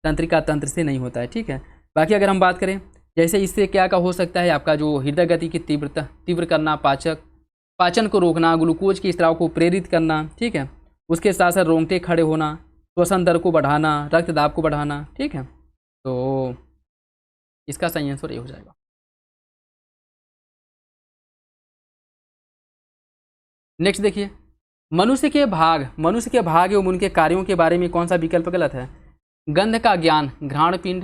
तंत्रिका तंत्र से नहीं होता है। ठीक है, बाकी अगर हम बात करें जैसे इससे क्या का हो सकता है आपका जो हृदय गति की तीव्र करना, पाचन को रोकना, ग्लूकोज के स्राव को प्रेरित करना। ठीक है, उसके साथ साथ रोंगटे खड़े होना, श्वसन दर को बढ़ाना, रक्तदाब को बढ़ाना। ठीक है, तो इसका सही आंसर ये हो जाएगा। नेक्स्ट देखिए, मनुष्य के भाग एवं उनके कार्यों के बारे में कौन सा विकल्प गलत है? गंध का ज्ञान घ्राण पिंड,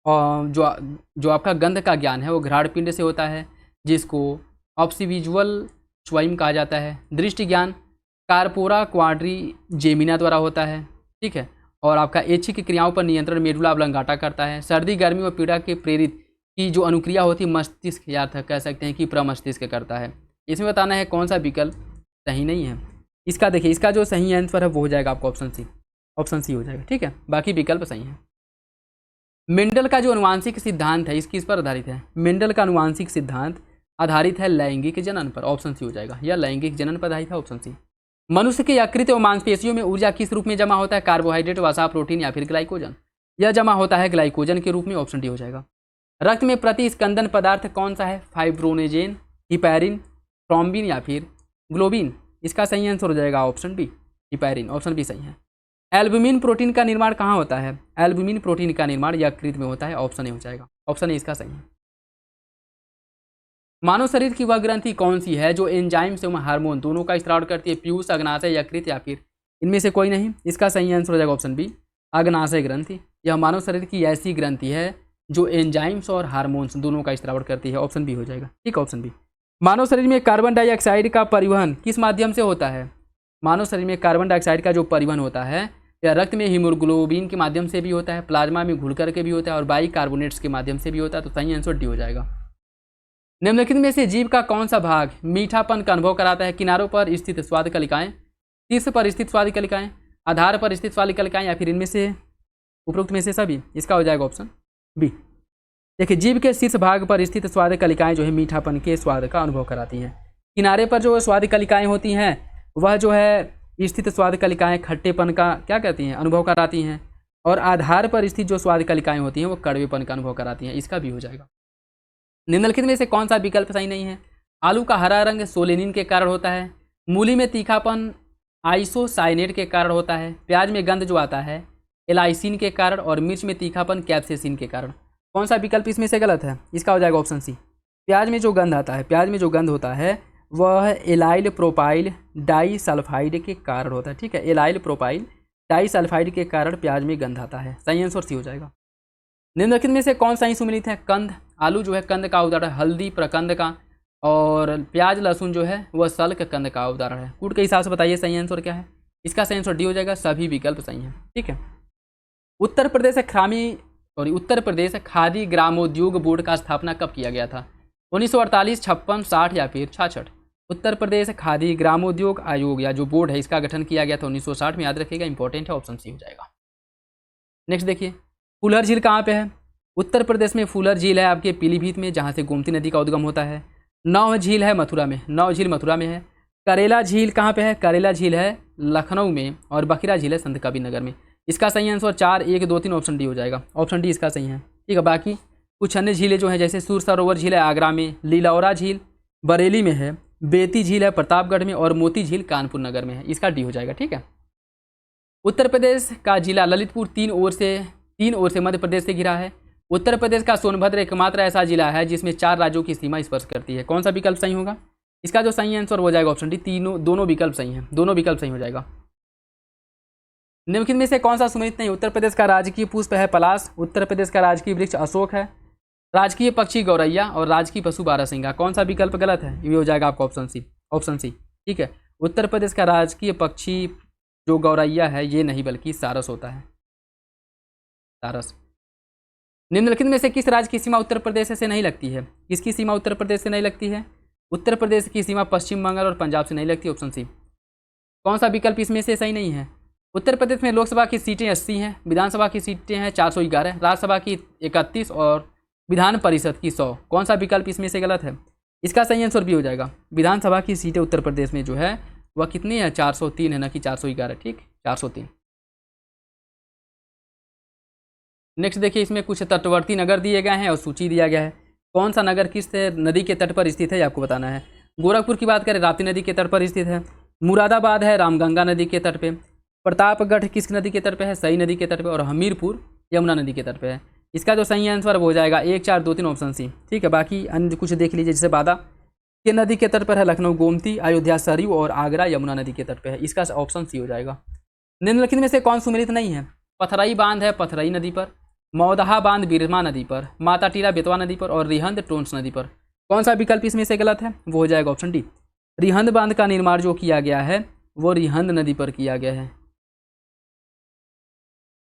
और जो आपका गंध का ज्ञान है वो घ्राण पिंड से होता है, जिसको ऑप्सिविजुअल स्वाइम कहा जाता है। दृष्टि ज्ञान कार्पोरा क्वाड्रिजेमिना द्वारा होता है। ठीक है, और आपका ऐच्छिक क्रियाओं पर नियंत्रण मेडुला ऑब्लंगाटा करता है। सर्दी गर्मी और पीड़ा के प्रेरित की जो अनुक्रिया होती है मस्तिष्क, या कह सकते हैं कि प्रमस्तिष्क करता है। इसमें बताना है कौन सा विकल्प सही नहीं है। इसका देखिए, इसका जो सही आंसर है वो हो जाएगा आपका ऑप्शन सी हो जाएगा। ठीक है, बाकी विकल्प सही है। मेंडल का जो अनुवांशिक सिद्धांत है इसकी इस पर आधारित है। मेंडल का अनुवांशिक सिद्धांत आधारित है लैंगिक जनन पर। ऑप्शन सी हो जाएगा, यह लैंगिक जनन पर आधारित है। Option C. मनुष्य के यकृत एवं मांसपेशियों में ऊर्जा किस रूप में जमा होता है? कार्बोहाइड्रेट, वसा, प्रोटीन या फिर ग्लाइकोजन। यह जमा होता है ग्लाइकोजन के रूप में। ऑप्शन डी हो जाएगा। रक्त में प्रतिस्कंदन पदार्थ कौन सा है? फाइब्रोनेजेन, हिपैरिन, थ्रोम्बिन या फिर ग्लोबिन। इसका सही आंसर हो जाएगा option B, heparin. Option B सही है। एल्बुमिन प्रोटीन का निर्माण कहाँ होता है? एल्बुमिन प्रोटीन का निर्माण यकृत में होता है। ऑप्शन ए हो जाएगा, ऑप्शन ए इसका सही है। मानव शरीर की वह ग्रंथि कौन सी है जो एंजाइम्स एवं हार्मोन दोनों का स्त्राव करती है? पीयूष, अग्नाशय, यकृत या फिर इनमें से कोई नहीं। इसका सही आंसर हो जाएगा ऑप्शन बी, अग्नाशय ग्रंथि। यह मानव शरीर की ऐसी ग्रंथि है जो एंजाइम्स और हार्मोन्स दोनों का स्त्राव करती है। ऑप्शन बी हो जाएगा, ठीक है, ऑप्शन बी। मानव शरीर में कार्बन डाइऑक्साइड का परिवहन किस माध्यम से होता है? मानव शरीर में कार्बन डाइऑक्साइड का जो परिवहन होता है या रक्त में हीमोग्लोबिन के माध्यम से भी होता है, प्लाज्मा में घुल करके भी होता है और बाइकार्बोनेट्स के माध्यम से भी होता है। तो सही आंसर डी हो जाएगा। निम्नलिखित में से जीव का कौन सा भाग मीठापन का अनुभव कराता है? किनारों पर स्थित स्वाद कलिकाएं, शीर्ष पर स्थित स्वाद कलिकाएं, आधार पर स्थित स्वाद कलिकाएं या फिर इनमें से उपरोक्त में से सभी? इसका हो जाएगा ऑप्शन बी। देखिए, जीव के शीर्ष भाग पर स्थित स्वाद कलिकाएं जो है मीठापन के स्वाद का अनुभव कराती हैं। किनारे पर जो स्वाद कलिकाएं होती हैं वह जो है स्थित स्वाद कलिकाएं खट्टेपन का क्या कहती हैं? अनुभव कराती हैं। और आधार पर स्थित जो स्वाद कलिकाएं होती हैं वो कड़वेपन का अनुभव कराती हैं। इसका भी हो जाएगा। निम्नलिखित में से कौन सा विकल्प सही नहीं है? आलू का हरा रंग सोलेनिन के कारण होता है, मूली में तीखापन आइसोसाइनेट के कारण होता है, प्याज में गंध जो आता है एलाइसिन के कारण और मिर्च में तीखापन कैप्सेसिन के कारण। कौन सा विकल्प इसमें से गलत है? इसका हो जाएगा ऑप्शन सी, प्याज में जो गंध आता है, प्याज में जो गंध होता है वह एलाइल प्रोपाइल डाइसल्फाइड के कारण होता है। ठीक है, एलाइल प्रोपाइल डाइसल्फाइड के कारण प्याज में गंध आता है। सही आंसर सी हो जाएगा। निम्नलिखित में से कौन सा ही सुमिलित है? कंद, आलू जो है कंद का उदाहरण, हल्दी प्रकंद का, और प्याज लहसुन जो है वह सल्क कंद का उदाहरण है। कूट के हिसाब से बताइए सही आंसर क्या है? इसका सही आंसर डी हो जाएगा। सभी विकल्प सही हैं। ठीक है। उत्तर प्रदेश खादी ग्रामोद्योग बोर्ड का स्थापना कब किया गया था? 1948, 56, 60 या फिर 66? उत्तर प्रदेश खादी ग्रामोद्योग आयोग या जो बोर्ड है इसका गठन किया गया था 1960 में। याद रखिएगा, इंपॉर्टेंट है, ऑप्शन सी हो जाएगा। नेक्स्ट देखिए, फूलर झील कहाँ पे है? उत्तर प्रदेश में फूलर झील है आपके पीलीभीत में, जहाँ से गोमती नदी का उद्गम होता है। नौ झील है मथुरा में, नौ झील मथुरा में है। करेला झील कहाँ पे है? करेला झील है लखनऊ में, और बखिरा झील है संत कबीर नगर में। इसका सही आंसर 4, 1, 2, 3 ऑप्शन डी हो जाएगा। ऑप्शन डी इसका सही है। ठीक है, बाकी कुछ अन्य झीलें जो हैं जैसे सूर सरोवर झील है आगरा में, लीलौरा झील बरेली में है, बेती झील है प्रतापगढ़ में, और मोती झील कानपुर नगर में है। इसका डी हो जाएगा। ठीक है। उत्तर प्रदेश का जिला ललितपुर तीन ओर से मध्य प्रदेश से घिरा है। उत्तर प्रदेश का सोनभद्र एकमात्र ऐसा जिला है जिसमें 4 राज्यों की सीमा स्पर्श करती है। कौन सा विकल्प सही होगा? इसका जो सही आंसर हो जाएगा ऑप्शन डी, दोनों विकल्प सही हैं, दोनों विकल्प सही हो जाएगा। निम्नलिखित में से कौन सा सुमेलित नहीं? उत्तर प्रदेश का राजकीय पुष्प है पलाश, उत्तर प्रदेश का राजकीय वृक्ष अशोक है, राजकीय पक्षी गौरैया और राजकीय पशु बारहसिंगा। कौन सा विकल्प गलत है? ये हो जाएगा आपका ऑप्शन सी, ऑप्शन सी। ठीक है, उत्तर प्रदेश का राजकीय पक्षी जो गौरैया है ये नहीं बल्कि सारस होता है, सारस। निम्नलिखित में से किस राज्य की सीमा उत्तर प्रदेश से नहीं लगती है? किसकी सीमा उत्तर प्रदेश से नहीं लगती है? उत्तर प्रदेश की सीमा पश्चिम बंगाल और पंजाब से नहीं लगती, ऑप्शन सी। कौन सा विकल्प इसमें से सही नहीं है? उत्तर प्रदेश में लोकसभा की सीटें 80 हैं, विधानसभा की सीटें हैं 411, राज्यसभा की 31 और विधान परिषद की 100। कौन सा विकल्प इसमें से गलत है? इसका सही आंसर भी हो जाएगा। विधानसभा की सीटें उत्तर प्रदेश में जो है वह कितनी है? 403 है, ना कि 411। ठीक, 403। नेक्स्ट देखिए, इसमें कुछ तटवर्ती नगर दिए गए हैं और सूची दिया गया है। कौन सा नगर किस नदी के तट पर स्थित है, आपको बताना है। गोरखपुर की बात करें, राप्ती नदी के तट पर स्थित है। मुरादाबाद है रामगंगा नदी के तट पे। प्रतापगढ़ किस नदी के तट पे है? सई नदी के तट पे। और हमीरपुर यमुना नदी के तट पे है। इसका जो सही आंसर हो जाएगा 1, 4, 2, 3 ऑप्शन सी। ठीक है, बाकी अन्य कुछ देख लीजिए, जैसे बादा के नदी के तट पर है लखनऊ गोमती, अयोध्या सरयू और आगरा यमुना नदी के तट पे है। इसका ऑप्शन सी हो जाएगा। निम्नलिखित में से कौन सुमेलित नहीं है? पथरई बांध है पथरई नदी पर, मौदहा बांध बिरमा नदी पर, माता टीला बेतवा नदी पर और रिहंद टोंस नदी पर। कौन सा विकल्प इसमें से गलत है? वो हो जाएगा ऑप्शन डी। रिहंद बांध का निर्माण जो किया गया है वो रिहंद नदी पर किया गया है,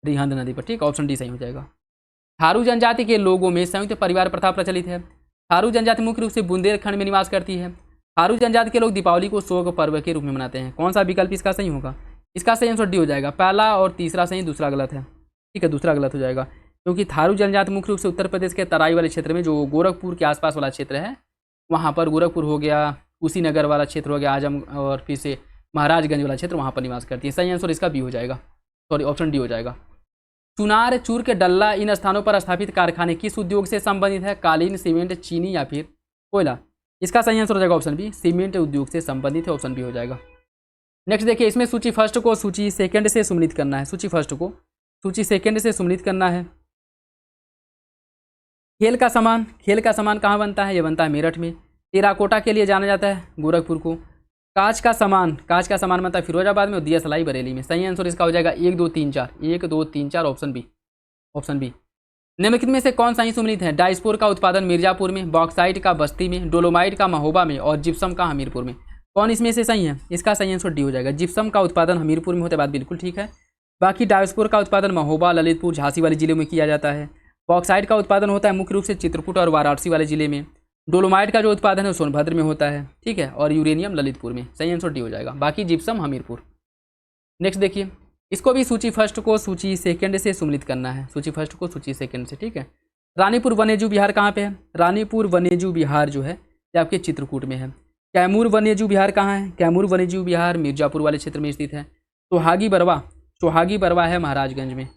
रिहंद नदी पर। ठीक, ऑप्शन डी सही हो जाएगा। थारू जनजाति के लोगों में संयुक्त परिवार प्रथा प्रचलित है। थारू जनजाति मुख्य रूप से बुंदेलखंड में निवास करती है। थारू जनजाति के लोग दीपावली को शोक पर्व के रूप में मनाते हैं। कौन सा विकल्प इसका सही होगा? इसका सही आंसर डी हो जाएगा। पहला और तीसरा सही, दूसरा गलत है। ठीक है, दूसरा गलत हो जाएगा, क्योंकि थारू जनजाति मुख्य रूप से उत्तर प्रदेश के तराई वाले क्षेत्र में, जो गोरखपुर के आसपास वाला क्षेत्र है वहाँ पर, गोरखपुर हो गया, कुशीनगर वाला क्षेत्र हो गया, आजम और फिर से महाराजगंज वाला क्षेत्र, वहाँ पर निवास करती है। सही आंसर इसका बी हो जाएगा, सॉरी ऑप्शन डी हो जाएगा। चुनार, चूर के डल्ला इन स्थानों पर स्थापित कारखाने किस उद्योग से संबंधित है? कालीन, सीमेंट, चीनी या फिर कोयला? इसका सही आंसर हो जाएगा ऑप्शन बी, सीमेंट उद्योग से संबंधित है। ऑप्शन बी हो जाएगा। नेक्स्ट देखिए, इसमें सूची फर्स्ट को सूची सेकंड से सम्मिलित करना है। सूची फर्स्ट को सूची सेकंड से सम्मिलित करना है। खेल का सामान कहाँ बनता है? ये बनता है मेरठ में। टेराकोटा के लिए जाना जाता है गोरखपुर को। कांच का सामान बनता है फिरोजाबाद में और दिया सलाई बरेली में। सही आंसर इसका हो जाएगा 1 2 3 4, 1 2 3 4 ऑप्शन बी। निम्नलिखित में से कौन सा ही सम्मिलित है? डाइस्पोर का उत्पादन मिर्जापुर में, बॉक्साइट का बस्ती में, डोलोमाइट का महोबा में और जिप्सम का हमीरपुर में। कौन इसमें से सही है? इसका सही आंसर डी हो जाएगा। जिप्सम का उत्पादन हमीरपुर में होता है, बात बिल्कुल ठीक है। बाकी डाइस्पोर का उत्पादन महोबा, ललितपुर, झांसी वाले जिले में किया जाता है। बॉक्साइट का उत्पादन होता है मुख्य रूप से चित्रकूट और वाराणसी वाले जिले में। डोलोमाइट का जो उत्पादन है सोनभद्र में होता है, ठीक है। और यूरेनियम ललितपुर में। सही आंसर डी हो जाएगा। बाकी जिप्सम हमीरपुर। नेक्स्ट देखिए, इसको भी सूची फर्स्ट को सूची सेकंड से सम्मिलित करना है। सूची फर्स्ट को सूची सेकंड से, ठीक है। रानीपुर वन्यजीव विहार कहाँ पे है? रानीपुर वन्यजीव विहार जो है ये आपके चित्रकूट में है। कैमूर वन्यजीव विहार कहाँ है? कैमूर वन्यजीव विहार मिर्जापुर वाले क्षेत्र में स्थित है। सोहागी बरवा है महाराजगंज में।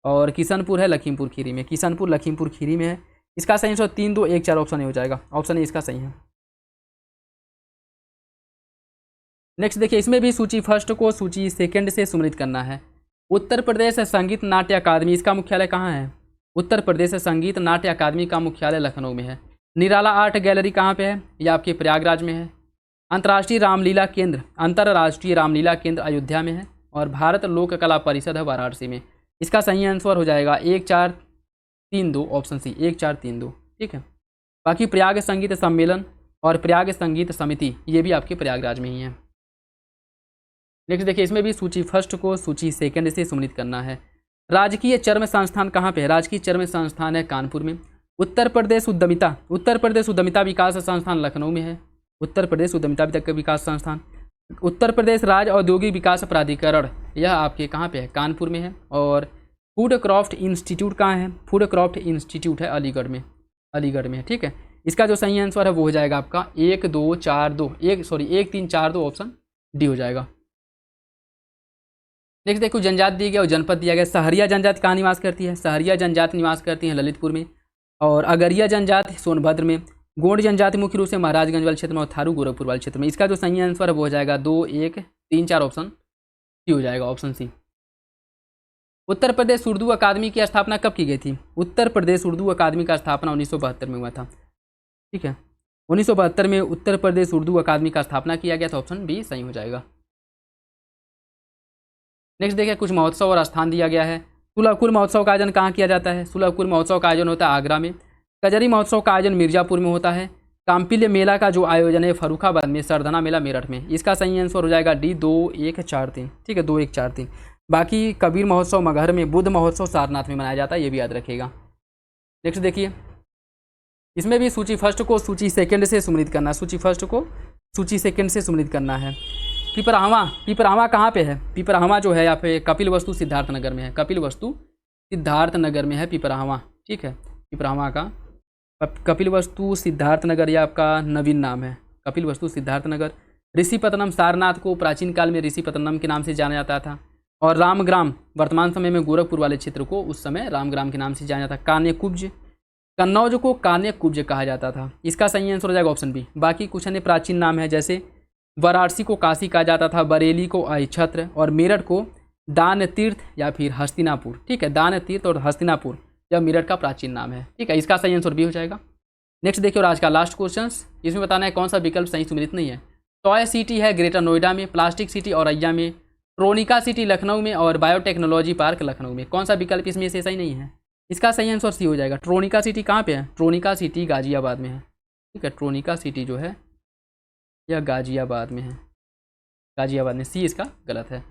और किशनपुर है लखीमपुर खीरी में। किशनपुर लखीमपुर खीरी में है। इसका सही आंसर 3 2 1 4 ऑप्शन ए हो जाएगा। ऑप्शन ए इसका सही है। नेक्स्ट देखिए, इसमें भी सूची फर्स्ट को सूची सेकंड से सम्मिलित करना है। उत्तर प्रदेश संगीत नाट्य अकादमी, इसका मुख्यालय कहाँ है? उत्तर प्रदेश संगीत नाट्य अकादमी का मुख्यालय लखनऊ में है। निराला आर्ट गैलरी कहाँ पे है? यह आपके प्रयागराज में है। अंतर्राष्ट्रीय रामलीला केंद्र अयोध्या में है। और भारत लोक कला परिषद है वाराणसी में। इसका सही आंसर हो जाएगा 1 4 3 2 ऑप्शन सी, 1 4 3 2, ठीक है। बाकी प्रयाग संगीत सम्मेलन और प्रयाग संगीत समिति ये भी आपके प्रयागराज में ही है। नेक्स्ट देखिए, इसमें भी सूची फर्स्ट को सूची सेकंड से सम्मिलित करना है। राजकीय चर्म संस्थान कहाँ पे है? राजकीय चर्म संस्थान है कानपुर में। उत्तर प्रदेश उद्यमिता विकास संस्थान लखनऊ में है। उत्तर प्रदेश उद्यमिता विकास संस्थान। उत्तर प्रदेश राज्य औद्योगिक विकास प्राधिकरण यह आपके कहाँ पे है? कानपुर में है। और फूड क्रॉफ्ट इंस्टीट्यूट कहाँ है? फूड क्रॉफ्ट इंस्टीट्यूट है अलीगढ़ में है, ठीक है। इसका जो सही आंसर है वो हो जाएगा आपका 1 2 4 2 1 3 4 2 ऑप्शन डी हो जाएगा। नेक्स्ट देखो, जनजाति दी गया और जनपद दिया गया। सहरिया जनजाति कहाँ निवास करती है? सहरिया जनजाति निवास करती है ललितपुर में। और अगरिया जनजाति सोनभद्र में। गोंड जनजाति मुख्य रूप से महाराजगंज वाले क्षेत्र में और थारू गोरखपुर वाले क्षेत्र में। इसका जो सही आंसर है वो हो जाएगा 2 1 3 4 ऑप्शन सी हो जाएगा, ऑप्शन सी। उत्तर प्रदेश उर्दू अकादमी की स्थापना कब की गई थी? उत्तर प्रदेश उर्दू अकादमी का स्थापना 1972 में हुआ था, ठीक है। 1972 में उत्तर प्रदेश उर्दू अकादमी का स्थापना किया गया था। ऑप्शन बी सही हो जाएगा। नेक्स्ट देखिए, कुछ महोत्सव और स्थान दिया गया है। सुलभकुल महोत्सव का आयोजन कहाँ किया जाता है? सुलभकुल महोत्सव का आयोजन होता है आगरा में। कजरी महोत्सव का आयोजन मिर्जापुर में होता है। काम्पिल्य मेला का जो आयोजन है फर्रुखाबाद में। सरधना मेला मेरठ में। इसका सही आंसर हो जाएगा डी 2 1 4 3, ठीक है, 2 1 4 3। बाकी कबीर महोत्सव मगहर में, बुद्ध महोत्सव सारनाथ में मनाया जाता है, ये भी याद रखिएगा। नेक्स्ट देखिए, इसमें भी सूची फर्स्ट को सूची सेकंड से सम्मिलित करना है। सूची फर्स्ट को सूची सेकंड से सम्मिलित करना है। पिपरावा कहाँ पे है? पिपरावा जो है यहाँ पे कपिलवस्तु सिद्धार्थनगर में है। कपिलवस्तु सिद्धार्थनगर में है पिपरावा, ठीक है। पिपरावा का कपिलवस्तु सिद्धार्थनगर यह आपका नवीन नाम है। कपिलवस्तु सिद्धार्थनगर। ऋषिपतनम सारनाथ को प्राचीन काल में ऋषिपतनम के नाम से जाना जाता था। और रामग्राम वर्तमान समय में गोरखपुर वाले क्षेत्र को उस समय रामग्राम के नाम से जाना जाता था। कान्यकुब्ज, कन्नौज को कान्यकुब्ज कहा जाता था। इसका सही आंसर हो जाएगा ऑप्शन बी। बाकी कुछ अन्य प्राचीन नाम है, जैसे वाराणसी को काशी कहा जाता था, बरेली को अहिछत्र और मेरठ को दान तीर्थ या फिर हस्तिनापुर, ठीक है। दान तीर्थ और हस्तिनापुर यह मेरठ का प्राचीन नाम है, ठीक है। इसका सही आंसर बी हो जाएगा। नेक्स्ट देखिए, और आज का लास्ट क्वेश्चन, इसमें बताना है कौन सा विकल्प सही सम्मिलित नहीं है। टॉय सिटी है ग्रेटर नोएडा में, प्लास्टिक सिटी औरैया में, ट्रोनिका सिटी लखनऊ में और बायोटेक्नोलॉजी पार्क लखनऊ में। कौन सा विकल्प इसमें से सही नहीं है? इसका सही आंसर सी हो जाएगा। ट्रोनिका सिटी कहाँ पे है? ट्रोनिका सिटी गाजियाबाद में है, ठीक है। ट्रोनिका सिटी जो है यह गाजियाबाद में है। गाजियाबाद में, सी इसका गलत है।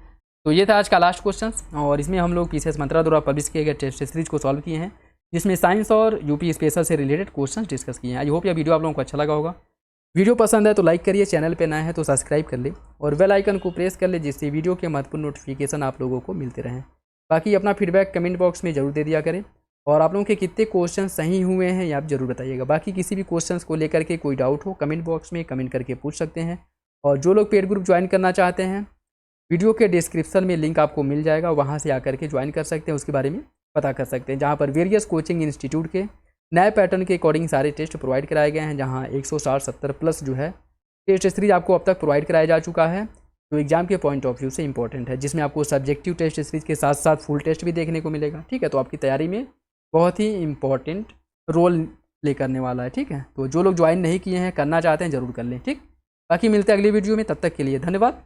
तो ये था आज का लास्ट क्वेश्चन और इसमें हम लोग पीसीएस मंत्रा द्वारा पब्लिश किए गए टेस्ट सीरीज को सॉल्व किए हैं, जिसमें साइंस और यूपी स्पेशल से रिलेटेड क्वेश्चन डिस्कस किए हैं। आई होप यह वीडियो आप लोगों को अच्छा लगा होगा। वीडियो पसंद है तो लाइक करिए, चैनल पे नया है तो सब्सक्राइब कर ले और बेल आइकन को प्रेस कर ले, जिससे वीडियो के महत्वपूर्ण नोटिफिकेशन आप लोगों को मिलते रहें। बाकी अपना फीडबैक कमेंट बॉक्स में जरूर दे दिया करें और आप लोगों के कितने क्वेश्चन सही हुए हैं ये आप जरूर बताइएगा। बाकी किसी भी क्वेश्चन को लेकर के कोई डाउट हो कमेंट बॉक्स में कमेंट करके पूछ सकते हैं। और जो लोग पेड ग्रुप ज्वाइन करना चाहते हैं, वीडियो के डिस्क्रिप्शन में लिंक आपको मिल जाएगा, वहाँ से आकर के ज्वाइन कर सकते हैं, उसके बारे में पता कर सकते हैं। जहाँ पर वेरियस कोचिंग इंस्टीट्यूट के नए पैटर्न के अकॉर्डिंग सारे टेस्ट प्रोवाइड कराए गए हैं, जहाँ 160-70 प्लस जो है टेस्ट सीरीज आपको अब तक प्रोवाइड कराया जा चुका है। तो एग्जाम के पॉइंट ऑफ व्यू से इंपॉर्टेंट है, जिसमें आपको सब्जेक्टिव टेस्ट सीरीज के साथ साथ फुल टेस्ट भी देखने को मिलेगा। ठीक है, तो आपकी तैयारी में बहुत ही इंपॉर्टेंट रोल प्ले करने वाला है। ठीक है, तो जो लोग ज्वाइन नहीं किए हैं, करना चाहते हैं, ज़रूर कर लें। ठीक, बाकी मिलते हैं अगली वीडियो में, तब तक के लिए धन्यवाद।